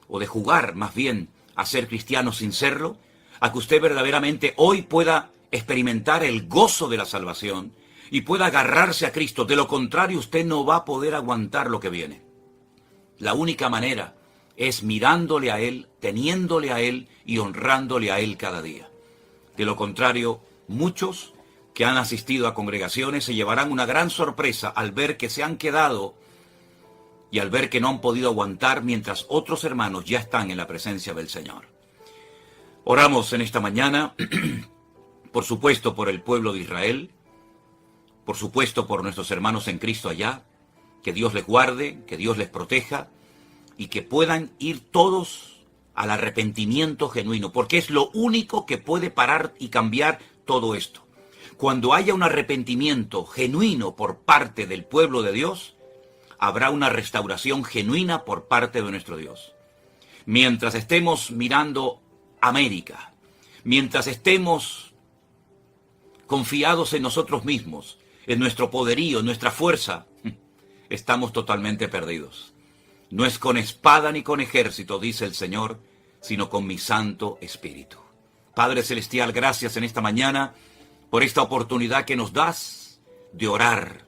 o de jugar más bien, a ser cristiano sin serlo, a que usted verdaderamente hoy pueda experimentar el gozo de la salvación y pueda agarrarse a Cristo. De lo contrario, usted no va a poder aguantar lo que viene. La única manera es mirándole a Él, teniéndole a Él y honrándole a Él cada día. De lo contrario, muchos que han asistido a congregaciones se llevarán una gran sorpresa al ver que se han quedado y al ver que no han podido aguantar mientras otros hermanos ya están en la presencia del Señor. Oramos en esta mañana, por supuesto por el pueblo de Israel, por supuesto por nuestros hermanos en Cristo allá, que Dios les guarde, que Dios les proteja y que puedan ir todos al arrepentimiento genuino, porque es lo único que puede parar y cambiar todo esto. Cuando haya un arrepentimiento genuino por parte del pueblo de Dios, habrá una restauración genuina por parte de nuestro Dios. Mientras estemos mirando América, mientras estemos confiados en nosotros mismos, en nuestro poderío, en nuestra fuerza, estamos totalmente perdidos. No es con espada ni con ejército, dice el Señor, sino con mi Santo Espíritu. Padre Celestial, gracias en esta mañana por esta oportunidad que nos das de orar.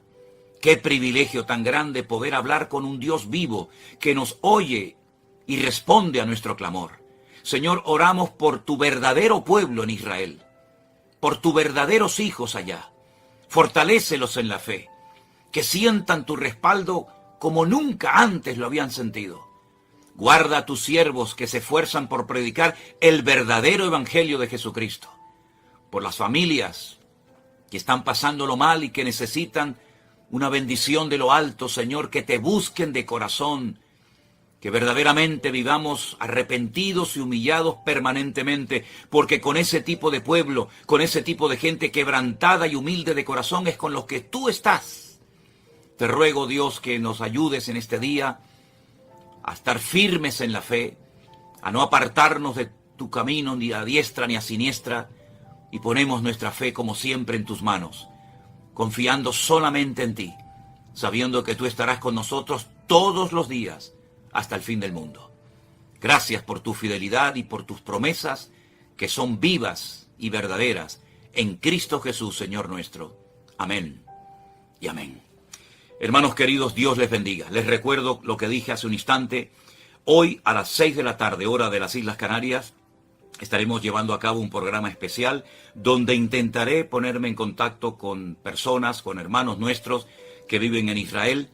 Qué privilegio tan grande poder hablar con un Dios vivo que nos oye y responde a nuestro clamor. Señor, oramos por tu verdadero pueblo en Israel, por tus verdaderos hijos allá. Fortalécelos en la fe, que sientan tu respaldo como nunca antes lo habían sentido. Guarda a tus siervos que se esfuerzan por predicar el verdadero evangelio de Jesucristo. Por las familias que están pasándolo mal y que necesitan una bendición de lo alto, Señor, que te busquen de corazón que verdaderamente vivamos arrepentidos y humillados permanentemente, porque con ese tipo de pueblo, con ese tipo de gente quebrantada y humilde de corazón es con los que tú estás. Te ruego, Dios, que nos ayudes en este día a estar firmes en la fe, a no apartarnos de tu camino ni a diestra ni a siniestra, y ponemos nuestra fe como siempre en tus manos, confiando solamente en ti, sabiendo que tú estarás con nosotros todos los días hasta el fin del mundo. Gracias por tu fidelidad y por tus promesas que son vivas y verdaderas en Cristo Jesús, Señor nuestro. Amén y amén. Hermanos queridos, Dios les bendiga. Les recuerdo lo que dije hace un instante. Hoy a las 6 de la tarde, hora de las Islas Canarias, estaremos llevando a cabo un programa especial donde intentaré ponerme en contacto con personas, con hermanos nuestros que viven en Israel,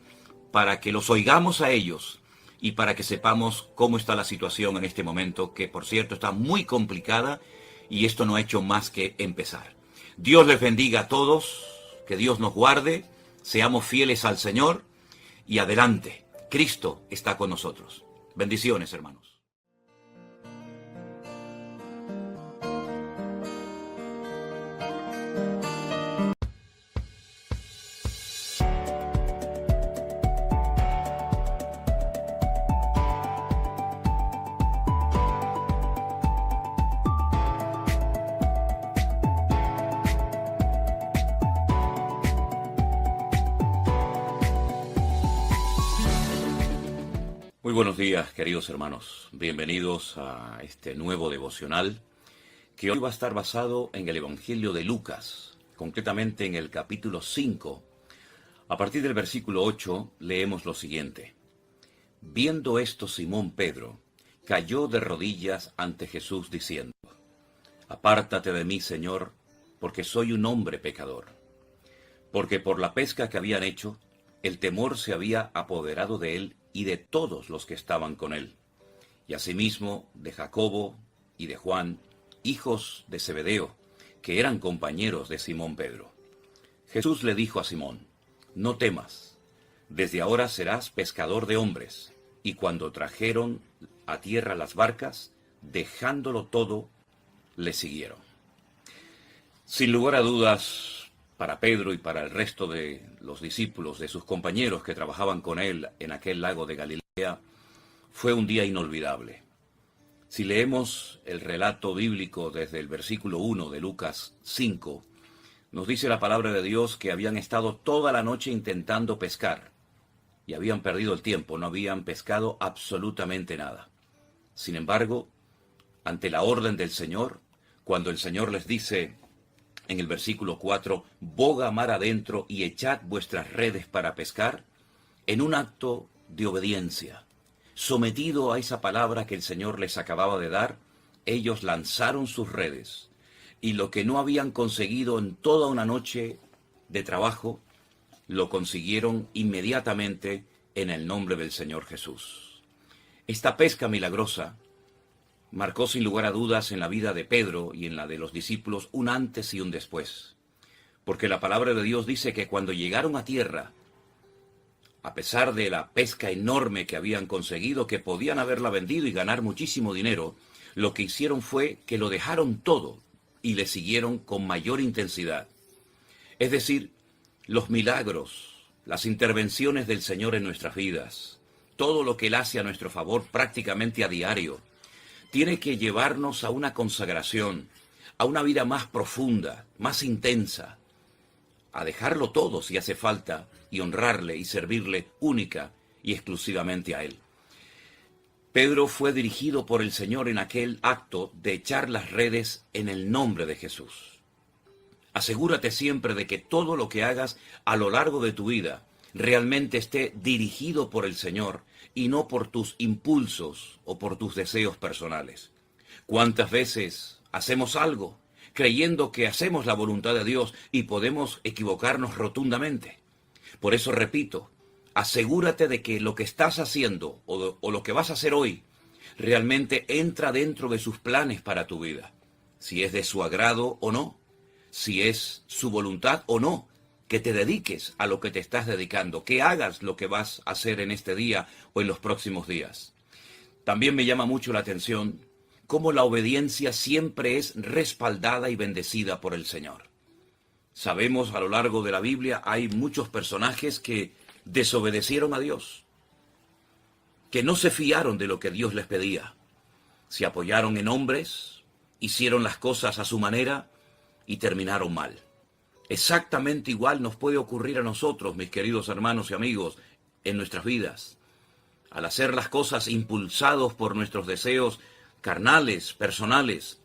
para que los oigamos a ellos y para que sepamos cómo está la situación en este momento, que por cierto está muy complicada y esto no ha hecho más que empezar. Dios les bendiga a todos, que Dios nos guarde, seamos fieles al Señor y adelante. Cristo está con nosotros. Bendiciones, hermanos. Muy buenos días, queridos hermanos. Bienvenidos a este nuevo devocional que hoy va a estar basado en el Evangelio de Lucas, concretamente en el capítulo 5. A partir del versículo 8 leemos lo siguiente. Viendo esto, Simón Pedro cayó de rodillas ante Jesús diciendo: Apártate de mí, Señor, porque soy un hombre pecador. Porque por la pesca que habían hecho, el temor se había apoderado de él y de todos los que estaban con él, y asimismo de Jacobo y de Juan, hijos de Zebedeo, que eran compañeros de Simón Pedro. Jesús le dijo a Simón: No temas, desde ahora serás pescador de hombres. Y cuando trajeron a tierra las barcas, dejándolo todo, le siguieron. Sin lugar a dudas, para Pedro y para el resto de los discípulos, de sus compañeros que trabajaban con él en aquel lago de Galilea, fue un día inolvidable. Si leemos el relato bíblico desde el versículo 1 de Lucas 5, nos dice la palabra de Dios que habían estado toda la noche intentando pescar y habían perdido el tiempo, no habían pescado absolutamente nada. Sin embargo, ante la orden del Señor, cuando el Señor les dice en el versículo 4, boga mar adentro y echad vuestras redes para pescar, en un acto de obediencia, sometido a esa palabra que el Señor les acababa de dar, ellos lanzaron sus redes, y lo que no habían conseguido en toda una noche de trabajo, lo consiguieron inmediatamente en el nombre del Señor Jesús. Esta pesca milagrosa marcó sin lugar a dudas en la vida de Pedro y en la de los discípulos un antes y un después. Porque la palabra de Dios dice que cuando llegaron a tierra, a pesar de la pesca enorme que habían conseguido, que podían haberla vendido y ganar muchísimo dinero, lo que hicieron fue que lo dejaron todo y le siguieron con mayor intensidad. Es decir, los milagros, las intervenciones del Señor en nuestras vidas, todo lo que Él hace a nuestro favor prácticamente a diario, tiene que llevarnos a una consagración, a una vida más profunda, más intensa, a dejarlo todo si hace falta y honrarle y servirle única y exclusivamente a Él. Pedro fue dirigido por el Señor en aquel acto de echar las redes en el nombre de Jesús. Asegúrate siempre de que todo lo que hagas a lo largo de tu vida realmente esté dirigido por el Señor y no por tus impulsos o por tus deseos personales. ¿Cuántas veces hacemos algo creyendo que hacemos la voluntad de Dios y podemos equivocarnos rotundamente? Por eso repito, asegúrate de que lo que estás haciendo o lo que vas a hacer hoy realmente entra dentro de sus planes para tu vida. Si es de su agrado o no, si es su voluntad o no, que te dediques a lo que te estás dedicando, que hagas lo que vas a hacer en este día o en los próximos días. También me llama mucho la atención cómo la obediencia siempre es respaldada y bendecida por el Señor. Sabemos a lo largo de la Biblia hay muchos personajes que desobedecieron a Dios, que no se fiaron de lo que Dios les pedía. Se apoyaron en hombres, hicieron las cosas a su manera y terminaron mal. Exactamente igual nos puede ocurrir a nosotros, mis queridos hermanos y amigos, en nuestras vidas. Al hacer las cosas impulsados por nuestros deseos carnales, personales,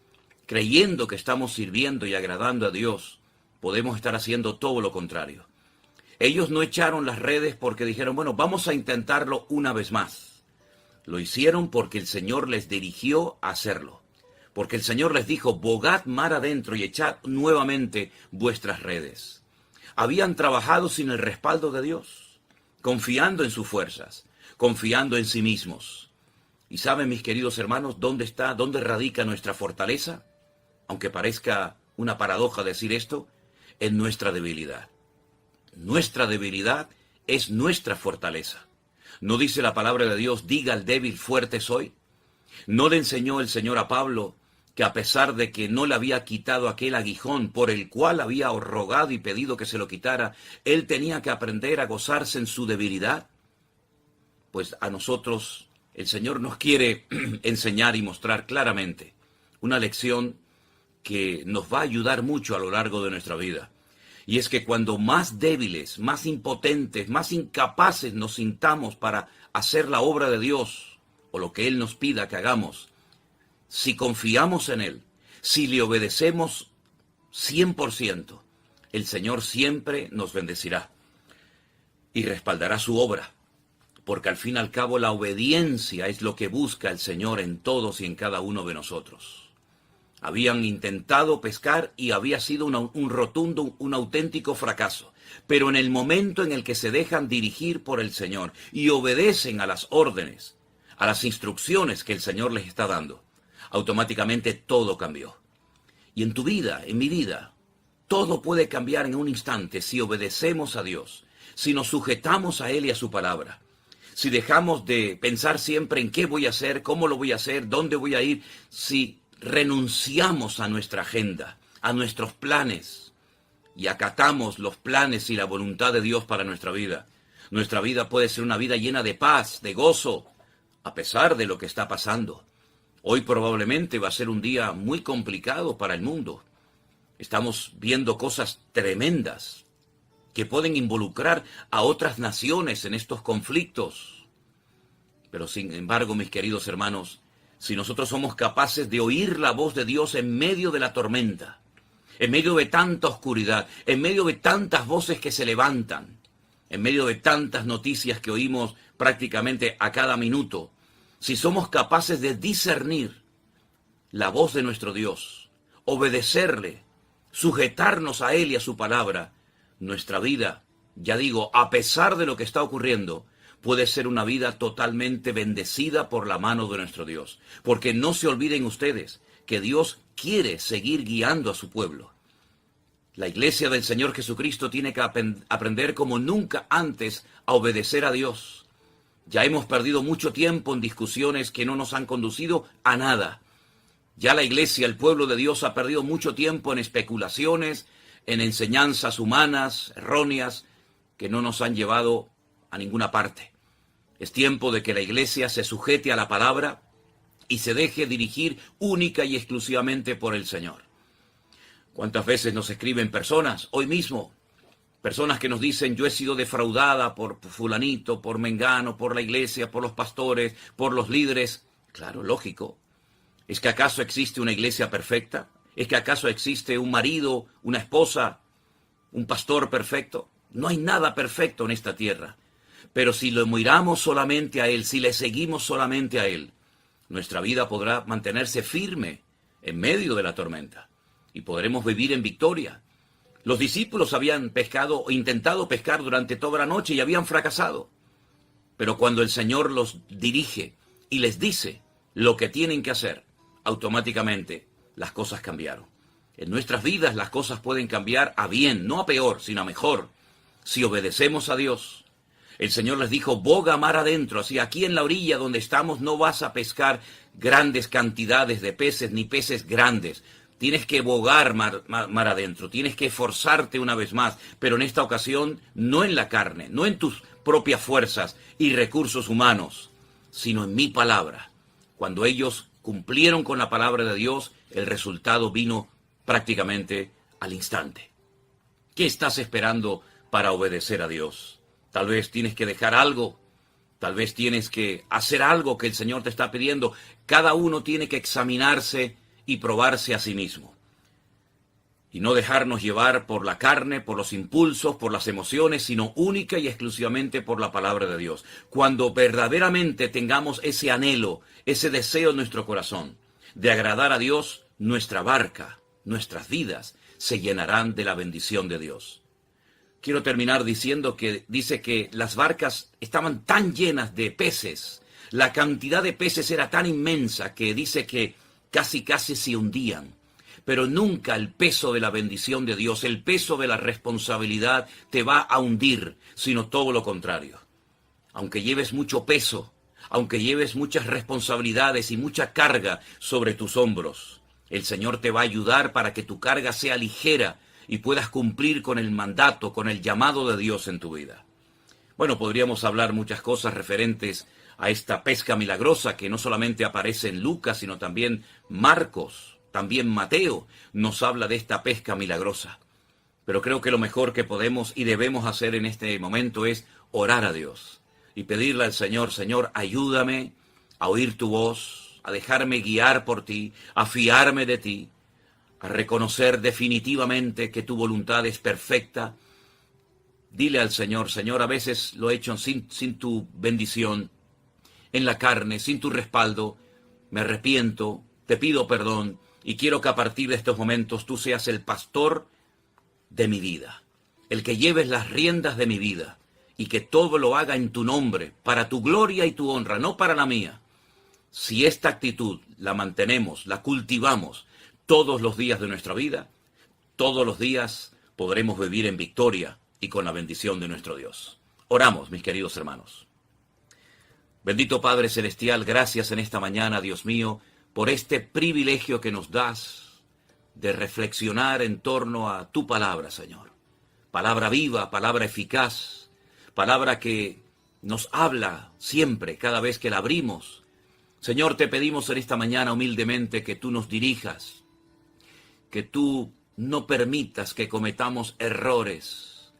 creyendo que estamos sirviendo y agradando a Dios, podemos estar haciendo todo lo contrario. Ellos no echaron las redes porque dijeron, bueno, vamos a intentarlo una vez más. Lo hicieron porque el Señor les dirigió a hacerlo. Porque el Señor les dijo, bogad mar adentro y echad nuevamente vuestras redes. Habían trabajado sin el respaldo de Dios, confiando en sus fuerzas, confiando en sí mismos. ¿Y saben, mis queridos hermanos, dónde radica nuestra fortaleza? Aunque parezca una paradoja decir esto, en nuestra debilidad. Nuestra debilidad es nuestra fortaleza. ¿No dice la palabra de Dios, diga al débil, fuerte soy? ¿No le enseñó el Señor a Pablo que a pesar de que no le había quitado aquel aguijón por el cual había rogado y pedido que se lo quitara, él tenía que aprender a gozarse en su debilidad? Pues a nosotros el Señor nos quiere enseñar y mostrar claramente una lección que nos va a ayudar mucho a lo largo de nuestra vida. Y es que cuando más débiles, más impotentes, más incapaces nos sintamos para hacer la obra de Dios o lo que Él nos pida que hagamos, si confiamos en Él, si le obedecemos 100%, el Señor siempre nos bendecirá y respaldará su obra, porque al fin y al cabo la obediencia es lo que busca el Señor en todos y en cada uno de nosotros. Habían intentado pescar y había sido un rotundo, un auténtico fracaso. Pero en el momento en el que se dejan dirigir por el Señor y obedecen a las órdenes, a las instrucciones que el Señor les está dando, automáticamente todo cambió. Y en tu vida, en mi vida, todo puede cambiar en un instante si obedecemos a Dios, si nos sujetamos a Él y a su palabra, si dejamos de pensar siempre en qué voy a hacer, cómo lo voy a hacer, dónde voy a ir, si renunciamos a nuestra agenda, a nuestros planes y acatamos los planes y la voluntad de Dios para nuestra vida. Nuestra vida puede ser una vida llena de paz, de gozo, a pesar de lo que está pasando. Hoy probablemente va a ser un día muy complicado para el mundo. Estamos viendo cosas tremendas que pueden involucrar a otras naciones en estos conflictos. Pero sin embargo, mis queridos hermanos, si nosotros somos capaces de oír la voz de Dios en medio de la tormenta, en medio de tanta oscuridad, en medio de tantas voces que se levantan, en medio de tantas noticias que oímos prácticamente a cada minuto, si somos capaces de discernir la voz de nuestro Dios, obedecerle, sujetarnos a Él y a su palabra, nuestra vida, ya digo, a pesar de lo que está ocurriendo, puede ser una vida totalmente bendecida por la mano de nuestro Dios. Porque no se olviden ustedes que Dios quiere seguir guiando a su pueblo. La iglesia del Señor Jesucristo tiene que aprender como nunca antes a obedecer a Dios. Ya hemos perdido mucho tiempo en discusiones que no nos han conducido a nada. Ya la iglesia, el pueblo de Dios, ha perdido mucho tiempo en especulaciones, en enseñanzas humanas, erróneas, que no nos han llevado a ninguna parte. Es tiempo de que la iglesia se sujete a la palabra y se deje dirigir única y exclusivamente por el Señor. ¿Cuántas veces nos escriben personas, hoy mismo, personas que nos dicen, yo he sido defraudada por fulanito, por mengano, por la iglesia, por los pastores, por los líderes? Claro, lógico. ¿Es que acaso existe una iglesia perfecta? ¿Es que acaso existe un marido, una esposa, un pastor perfecto? No hay nada perfecto en esta tierra. Pero si lo miramos solamente a Él, si le seguimos solamente a Él, nuestra vida podrá mantenerse firme en medio de la tormenta y podremos vivir en victoria. Los discípulos habían pescado o intentado pescar durante toda la noche y habían fracasado. Pero cuando el Señor los dirige y les dice lo que tienen que hacer, automáticamente las cosas cambiaron. En nuestras vidas las cosas pueden cambiar a bien, no a peor, sino a mejor, si obedecemos a Dios. El Señor les dijo, boga mar adentro, así aquí en la orilla donde estamos no vas a pescar grandes cantidades de peces, ni peces grandes. Tienes que bogar mar adentro, tienes que esforzarte una vez más, pero en esta ocasión no en la carne, no en tus propias fuerzas y recursos humanos, sino en mi palabra. Cuando ellos cumplieron con la palabra de Dios, el resultado vino prácticamente al instante. ¿Qué estás esperando para obedecer a Dios? Tal vez tienes que dejar algo, tal vez tienes que hacer algo que el Señor te está pidiendo. Cada uno tiene que examinarse y probarse a sí mismo. Y no dejarnos llevar por la carne, por los impulsos, por las emociones, sino única y exclusivamente por la palabra de Dios. Cuando verdaderamente tengamos ese anhelo, ese deseo en nuestro corazón de agradar a Dios, nuestra barca, nuestras vidas se llenarán de la bendición de Dios. Quiero terminar diciendo que dice que las barcas estaban tan llenas de peces, la cantidad de peces era tan inmensa que dice que casi se hundían. Pero nunca el peso de la bendición de Dios, el peso de la responsabilidad te va a hundir, sino todo lo contrario. Aunque lleves mucho peso, aunque lleves muchas responsabilidades y mucha carga sobre tus hombros, el Señor te va a ayudar para que tu carga sea ligera y puedas cumplir con el mandato, con el llamado de Dios en tu vida. Bueno, podríamos hablar muchas cosas referentes a esta pesca milagrosa que no solamente aparece en Lucas, sino también Marcos, también Mateo nos habla de esta pesca milagrosa. Pero creo que lo mejor que podemos y debemos hacer en este momento es orar a Dios y pedirle al Señor, Señor, ayúdame a oír tu voz, a dejarme guiar por ti, a fiarme de ti, a reconocer definitivamente que tu voluntad es perfecta. Dile al Señor, Señor, a veces lo he hecho sin tu bendición, en la carne, sin tu respaldo, me arrepiento, te pido perdón y quiero que a partir de estos momentos tú seas el pastor de mi vida, el que lleves las riendas de mi vida y que todo lo haga en tu nombre, para tu gloria y tu honra, no para la mía. Si esta actitud la mantenemos, la cultivamos todos los días de nuestra vida, todos los días podremos vivir en victoria y con la bendición de nuestro Dios. Oramos, mis queridos hermanos. Bendito Padre Celestial, gracias en esta mañana, Dios mío, por este privilegio que nos das de reflexionar en torno a tu palabra, Señor. Palabra viva, palabra eficaz, palabra que nos habla siempre, cada vez que la abrimos. Señor, te pedimos en esta mañana humildemente que tú nos dirijas, que tú no permitas que cometamos errores,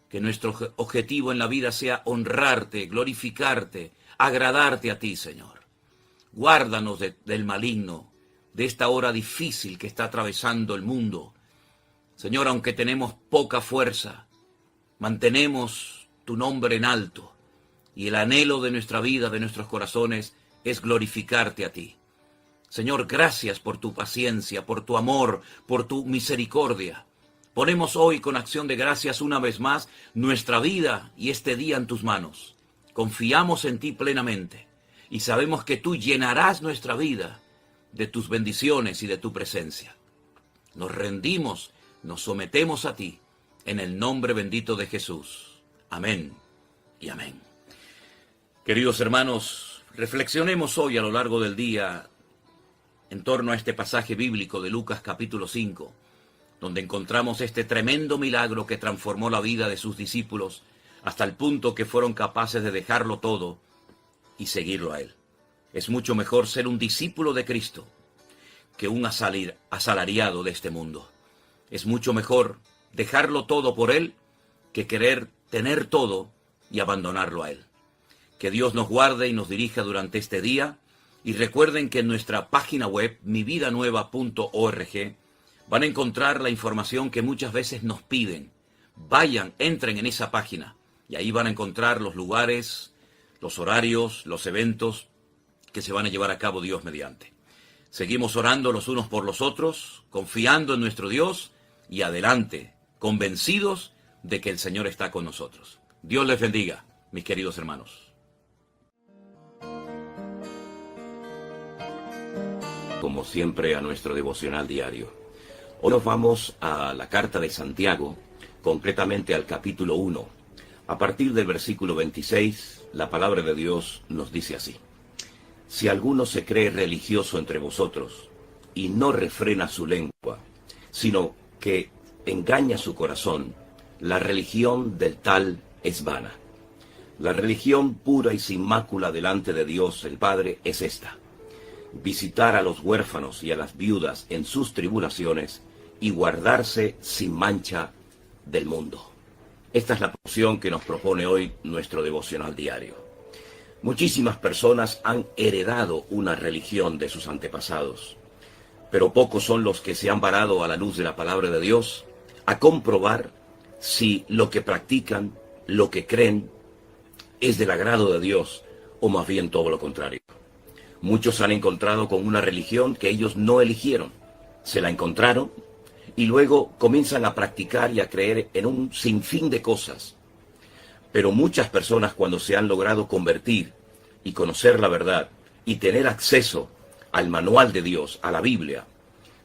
que nuestro objetivo en la vida sea honrarte, glorificarte, agradarte a ti, Señor. Guárdanos del maligno, de esta hora difícil que está atravesando el mundo. Señor, aunque tenemos poca fuerza, mantenemos tu nombre en alto y el anhelo de nuestra vida, de nuestros corazones, es glorificarte a ti. Señor, gracias por tu paciencia, por tu amor, por tu misericordia. Ponemos hoy con acción de gracias una vez más nuestra vida y este día en tus manos. Confiamos en ti plenamente y sabemos que tú llenarás nuestra vida de tus bendiciones y de tu presencia. Nos rendimos, nos sometemos a ti en el nombre bendito de Jesús. Amén y amén. Queridos hermanos, reflexionemos hoy a lo largo del día en torno a este pasaje bíblico de Lucas capítulo 5, donde encontramos este tremendo milagro que transformó la vida de sus discípulos hasta el punto que fueron capaces de dejarlo todo y seguirlo a Él. Es mucho mejor ser un discípulo de Cristo que un asalariado de este mundo. Es mucho mejor dejarlo todo por Él que querer tener todo y abandonarlo a Él. Que Dios nos guarde y nos dirija durante este día. Y recuerden que en nuestra página web, mividanueva.org, van a encontrar la información que muchas veces nos piden. Vayan, entren en esa página y ahí van a encontrar los lugares, los horarios, los eventos que se van a llevar a cabo Dios mediante. Seguimos orando los unos por los otros, confiando en nuestro Dios y adelante, convencidos de que el Señor está con nosotros. Dios les bendiga, mis queridos hermanos. Como siempre, a nuestro devocional diario. Hoy nos vamos a la carta de Santiago, concretamente al capítulo 1. A partir del versículo 26, la palabra de Dios nos dice así: si alguno se cree religioso entre vosotros y no refrena su lengua, sino que engaña su corazón, la religión del tal es vana. La religión pura y sin mácula delante de Dios el Padre es esta: visitar a los huérfanos y a las viudas en sus tribulaciones y guardarse sin mancha del mundo. Esta es la porción que nos propone hoy nuestro devocional diario. Muchísimas personas han heredado una religión de sus antepasados, pero pocos son los que se han parado a la luz de la palabra de Dios a comprobar si lo que practican, lo que creen, es del agrado de Dios o más bien todo lo contrario. Muchos se han encontrado con una religión que ellos no eligieron, se la encontraron y luego comienzan a practicar y a creer en un sinfín de cosas. Pero muchas personas, cuando se han logrado convertir y conocer la verdad y tener acceso al manual de Dios, a la Biblia,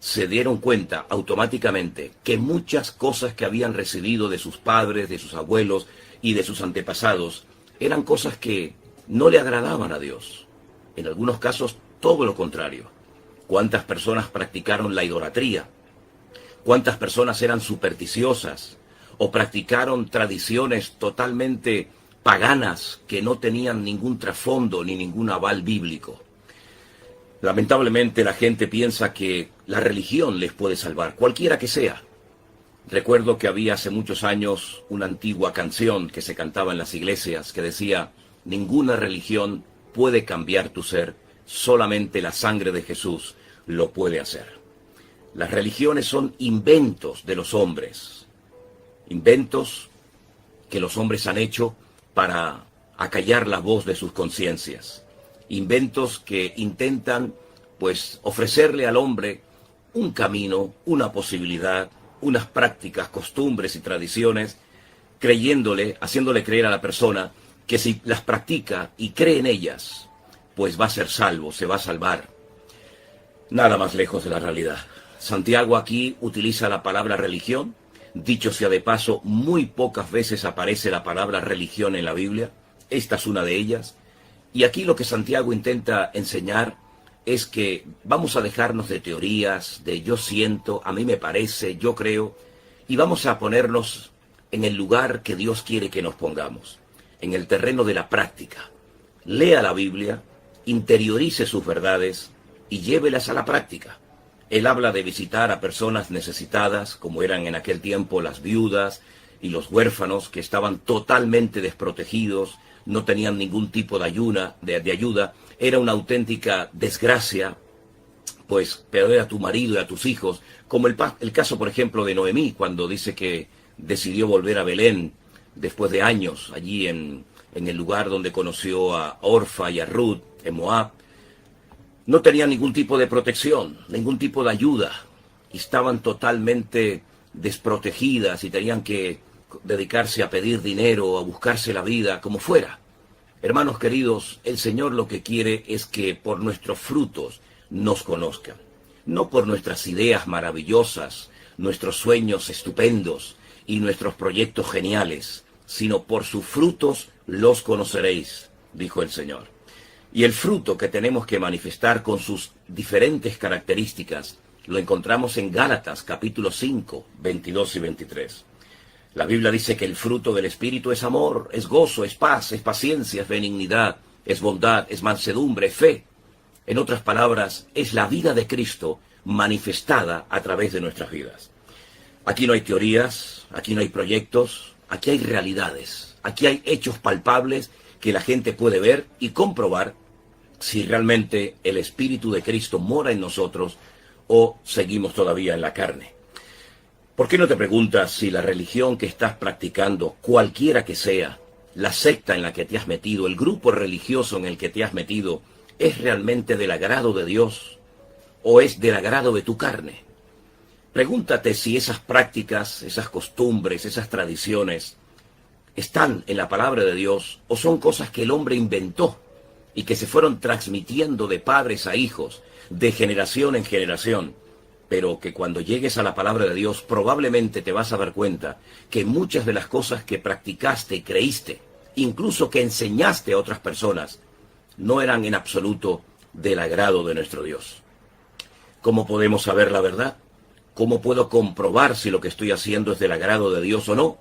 se dieron cuenta automáticamente que muchas cosas que habían recibido de sus padres, de sus abuelos y de sus antepasados eran cosas que no le agradaban a Dios. En algunos casos, todo lo contrario. ¿Cuántas personas practicaron la idolatría? ¿Cuántas personas eran supersticiosas o practicaron tradiciones totalmente paganas que no tenían ningún trasfondo ni ningún aval bíblico? Lamentablemente la gente piensa que la religión les puede salvar, cualquiera que sea. Recuerdo que había hace muchos años una antigua canción que se cantaba en las iglesias que decía: ninguna religión puede cambiar tu ser, solamente la sangre de Jesús lo puede hacer. Las religiones son inventos de los hombres, inventos que los hombres han hecho para acallar la voz de sus conciencias, inventos que intentan, pues, ofrecerle al hombre un camino, una posibilidad, unas prácticas, costumbres y tradiciones, creyéndole, haciéndole creer a la persona que si las practica y cree en ellas, pues va a ser salvo, se va a salvar. Nada más lejos de la realidad. Santiago aquí utiliza la palabra religión. Dicho sea de paso, muy pocas veces aparece la palabra religión en la Biblia. Esta es una de ellas. Y aquí lo que Santiago intenta enseñar es que vamos a dejarnos de teorías, de yo siento, a mí me parece, yo creo, y vamos a ponernos en el lugar que Dios quiere que nos pongamos, en el terreno de la práctica. Lea la Biblia, interiorice sus verdades y llévelas a la práctica. Él habla de visitar a personas necesitadas, como eran en aquel tiempo las viudas y los huérfanos, que estaban totalmente desprotegidos, no tenían ningún tipo de ayuda. Era una auténtica desgracia, pues, perder a tu marido y a tus hijos, como el caso, por ejemplo, de Noemí, cuando dice que decidió volver a Belén después de años, allí en el lugar donde conoció a Orfa y a Ruth, en Moab. No tenían ningún tipo de protección, ningún tipo de ayuda, y estaban totalmente desprotegidas y tenían que dedicarse a pedir dinero, a buscarse la vida, como fuera. Hermanos queridos, el Señor lo que quiere es que por nuestros frutos nos conozcan, no por nuestras ideas maravillosas, nuestros sueños estupendos y nuestros proyectos geniales, sino por sus frutos los conoceréis, dijo el Señor. Y el fruto que tenemos que manifestar con sus diferentes características lo encontramos en Gálatas capítulo 5, 22 y 23. La Biblia dice que el fruto del Espíritu es amor, es gozo, es paz, es paciencia, es benignidad, es bondad, es mansedumbre, es fe. En otras palabras, es la vida de Cristo manifestada a través de nuestras vidas. Aquí no hay teorías, aquí no hay proyectos, aquí hay realidades, aquí hay hechos palpables que la gente puede ver y comprobar si realmente el Espíritu de Cristo mora en nosotros o seguimos todavía en la carne. ¿Por qué no te preguntas si la religión que estás practicando, cualquiera que sea, la secta en la que te has metido, el grupo religioso en el que te has metido, es realmente del agrado de Dios o es del agrado de tu carne? Pregúntate si esas prácticas, esas costumbres, esas tradiciones están en la palabra de Dios o son cosas que el hombre inventó y que se fueron transmitiendo de padres a hijos, de generación en generación, pero que cuando llegues a la palabra de Dios probablemente te vas a dar cuenta que muchas de las cosas que practicaste y creíste, incluso que enseñaste a otras personas, no eran en absoluto del agrado de nuestro Dios. ¿Cómo podemos saber la verdad? ¿Cómo puedo comprobar si lo que estoy haciendo es del agrado de Dios o no?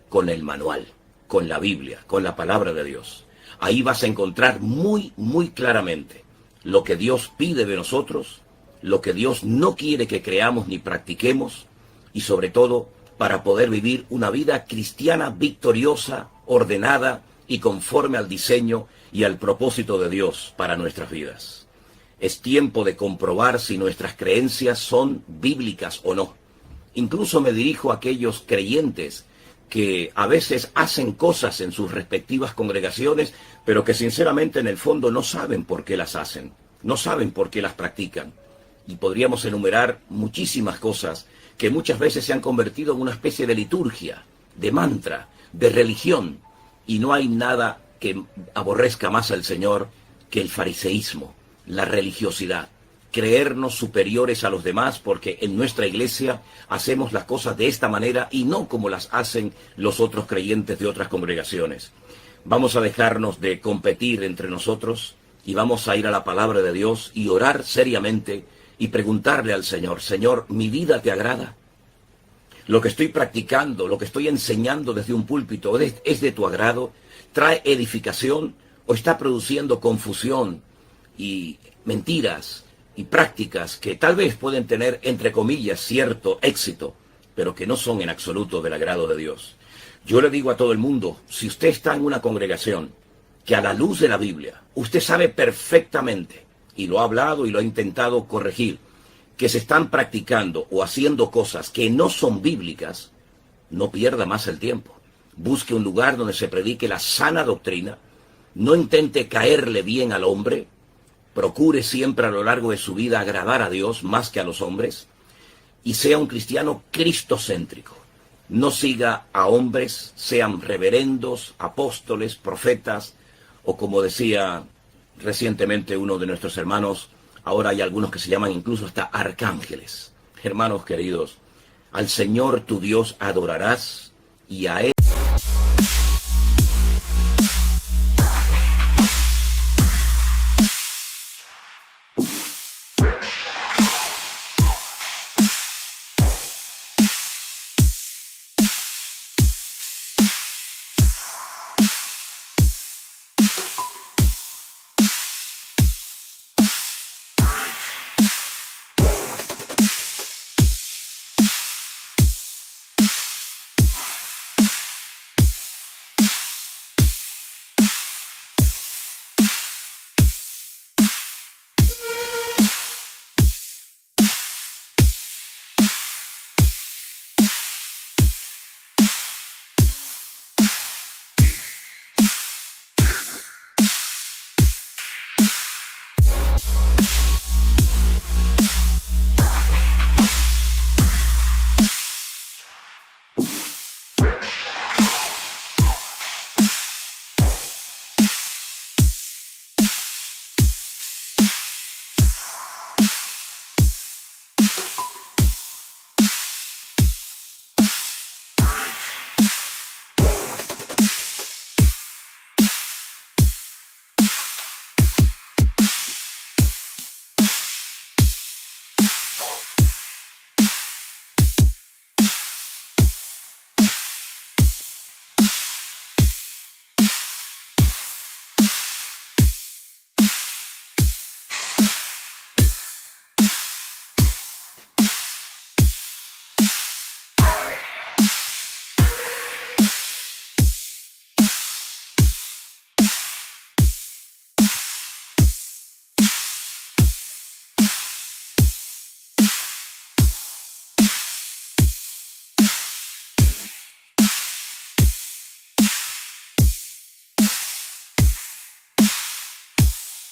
Con el manual, con la Biblia, con la palabra de Dios. Ahí vas a encontrar muy claramente lo que Dios pide de nosotros, lo que Dios no quiere que creamos ni practiquemos, y sobre todo para poder vivir una vida cristiana victoriosa, ordenada y conforme al diseño y al propósito de Dios para nuestras vidas. Es tiempo de comprobar si nuestras creencias son bíblicas o no. Incluso me dirijo a aquellos creyentes que a veces hacen cosas en sus respectivas congregaciones, pero que sinceramente en el fondo no saben por qué las hacen, no saben por qué las practican. Y podríamos enumerar muchísimas cosas que muchas veces se han convertido en una especie de liturgia, de mantra, de religión, y no hay nada que aborrezca más al Señor que el fariseísmo, la religiosidad, creernos superiores a los demás porque en nuestra iglesia hacemos las cosas de esta manera y no como las hacen los otros creyentes de otras congregaciones. Vamos a dejarnos de competir entre nosotros y vamos a ir a la palabra de Dios y orar seriamente y preguntarle al Señor: Señor, ¿mi vida te agrada? ¿Lo que estoy practicando, lo que estoy enseñando desde un púlpito es de tu agrado? ¿Trae edificación o está produciendo confusión y mentiras y prácticas que tal vez pueden tener, entre comillas, cierto éxito, pero que no son en absoluto del agrado de Dios? Yo le digo a todo el mundo, si usted está en una congregación que a la luz de la Biblia, usted sabe perfectamente, y lo ha hablado y lo ha intentado corregir, que se están practicando o haciendo cosas que no son bíblicas, no pierda más el tiempo. Busque un lugar donde se predique la sana doctrina, no intente caerle bien al hombre, procure siempre a lo largo de su vida agradar a Dios más que a los hombres, y sea un cristiano cristocéntrico. No siga a hombres, sean reverendos, apóstoles, profetas, o como decía recientemente uno de nuestros hermanos, ahora hay algunos que se llaman incluso hasta arcángeles. Hermanos queridos, al Señor tu Dios adorarás y a Él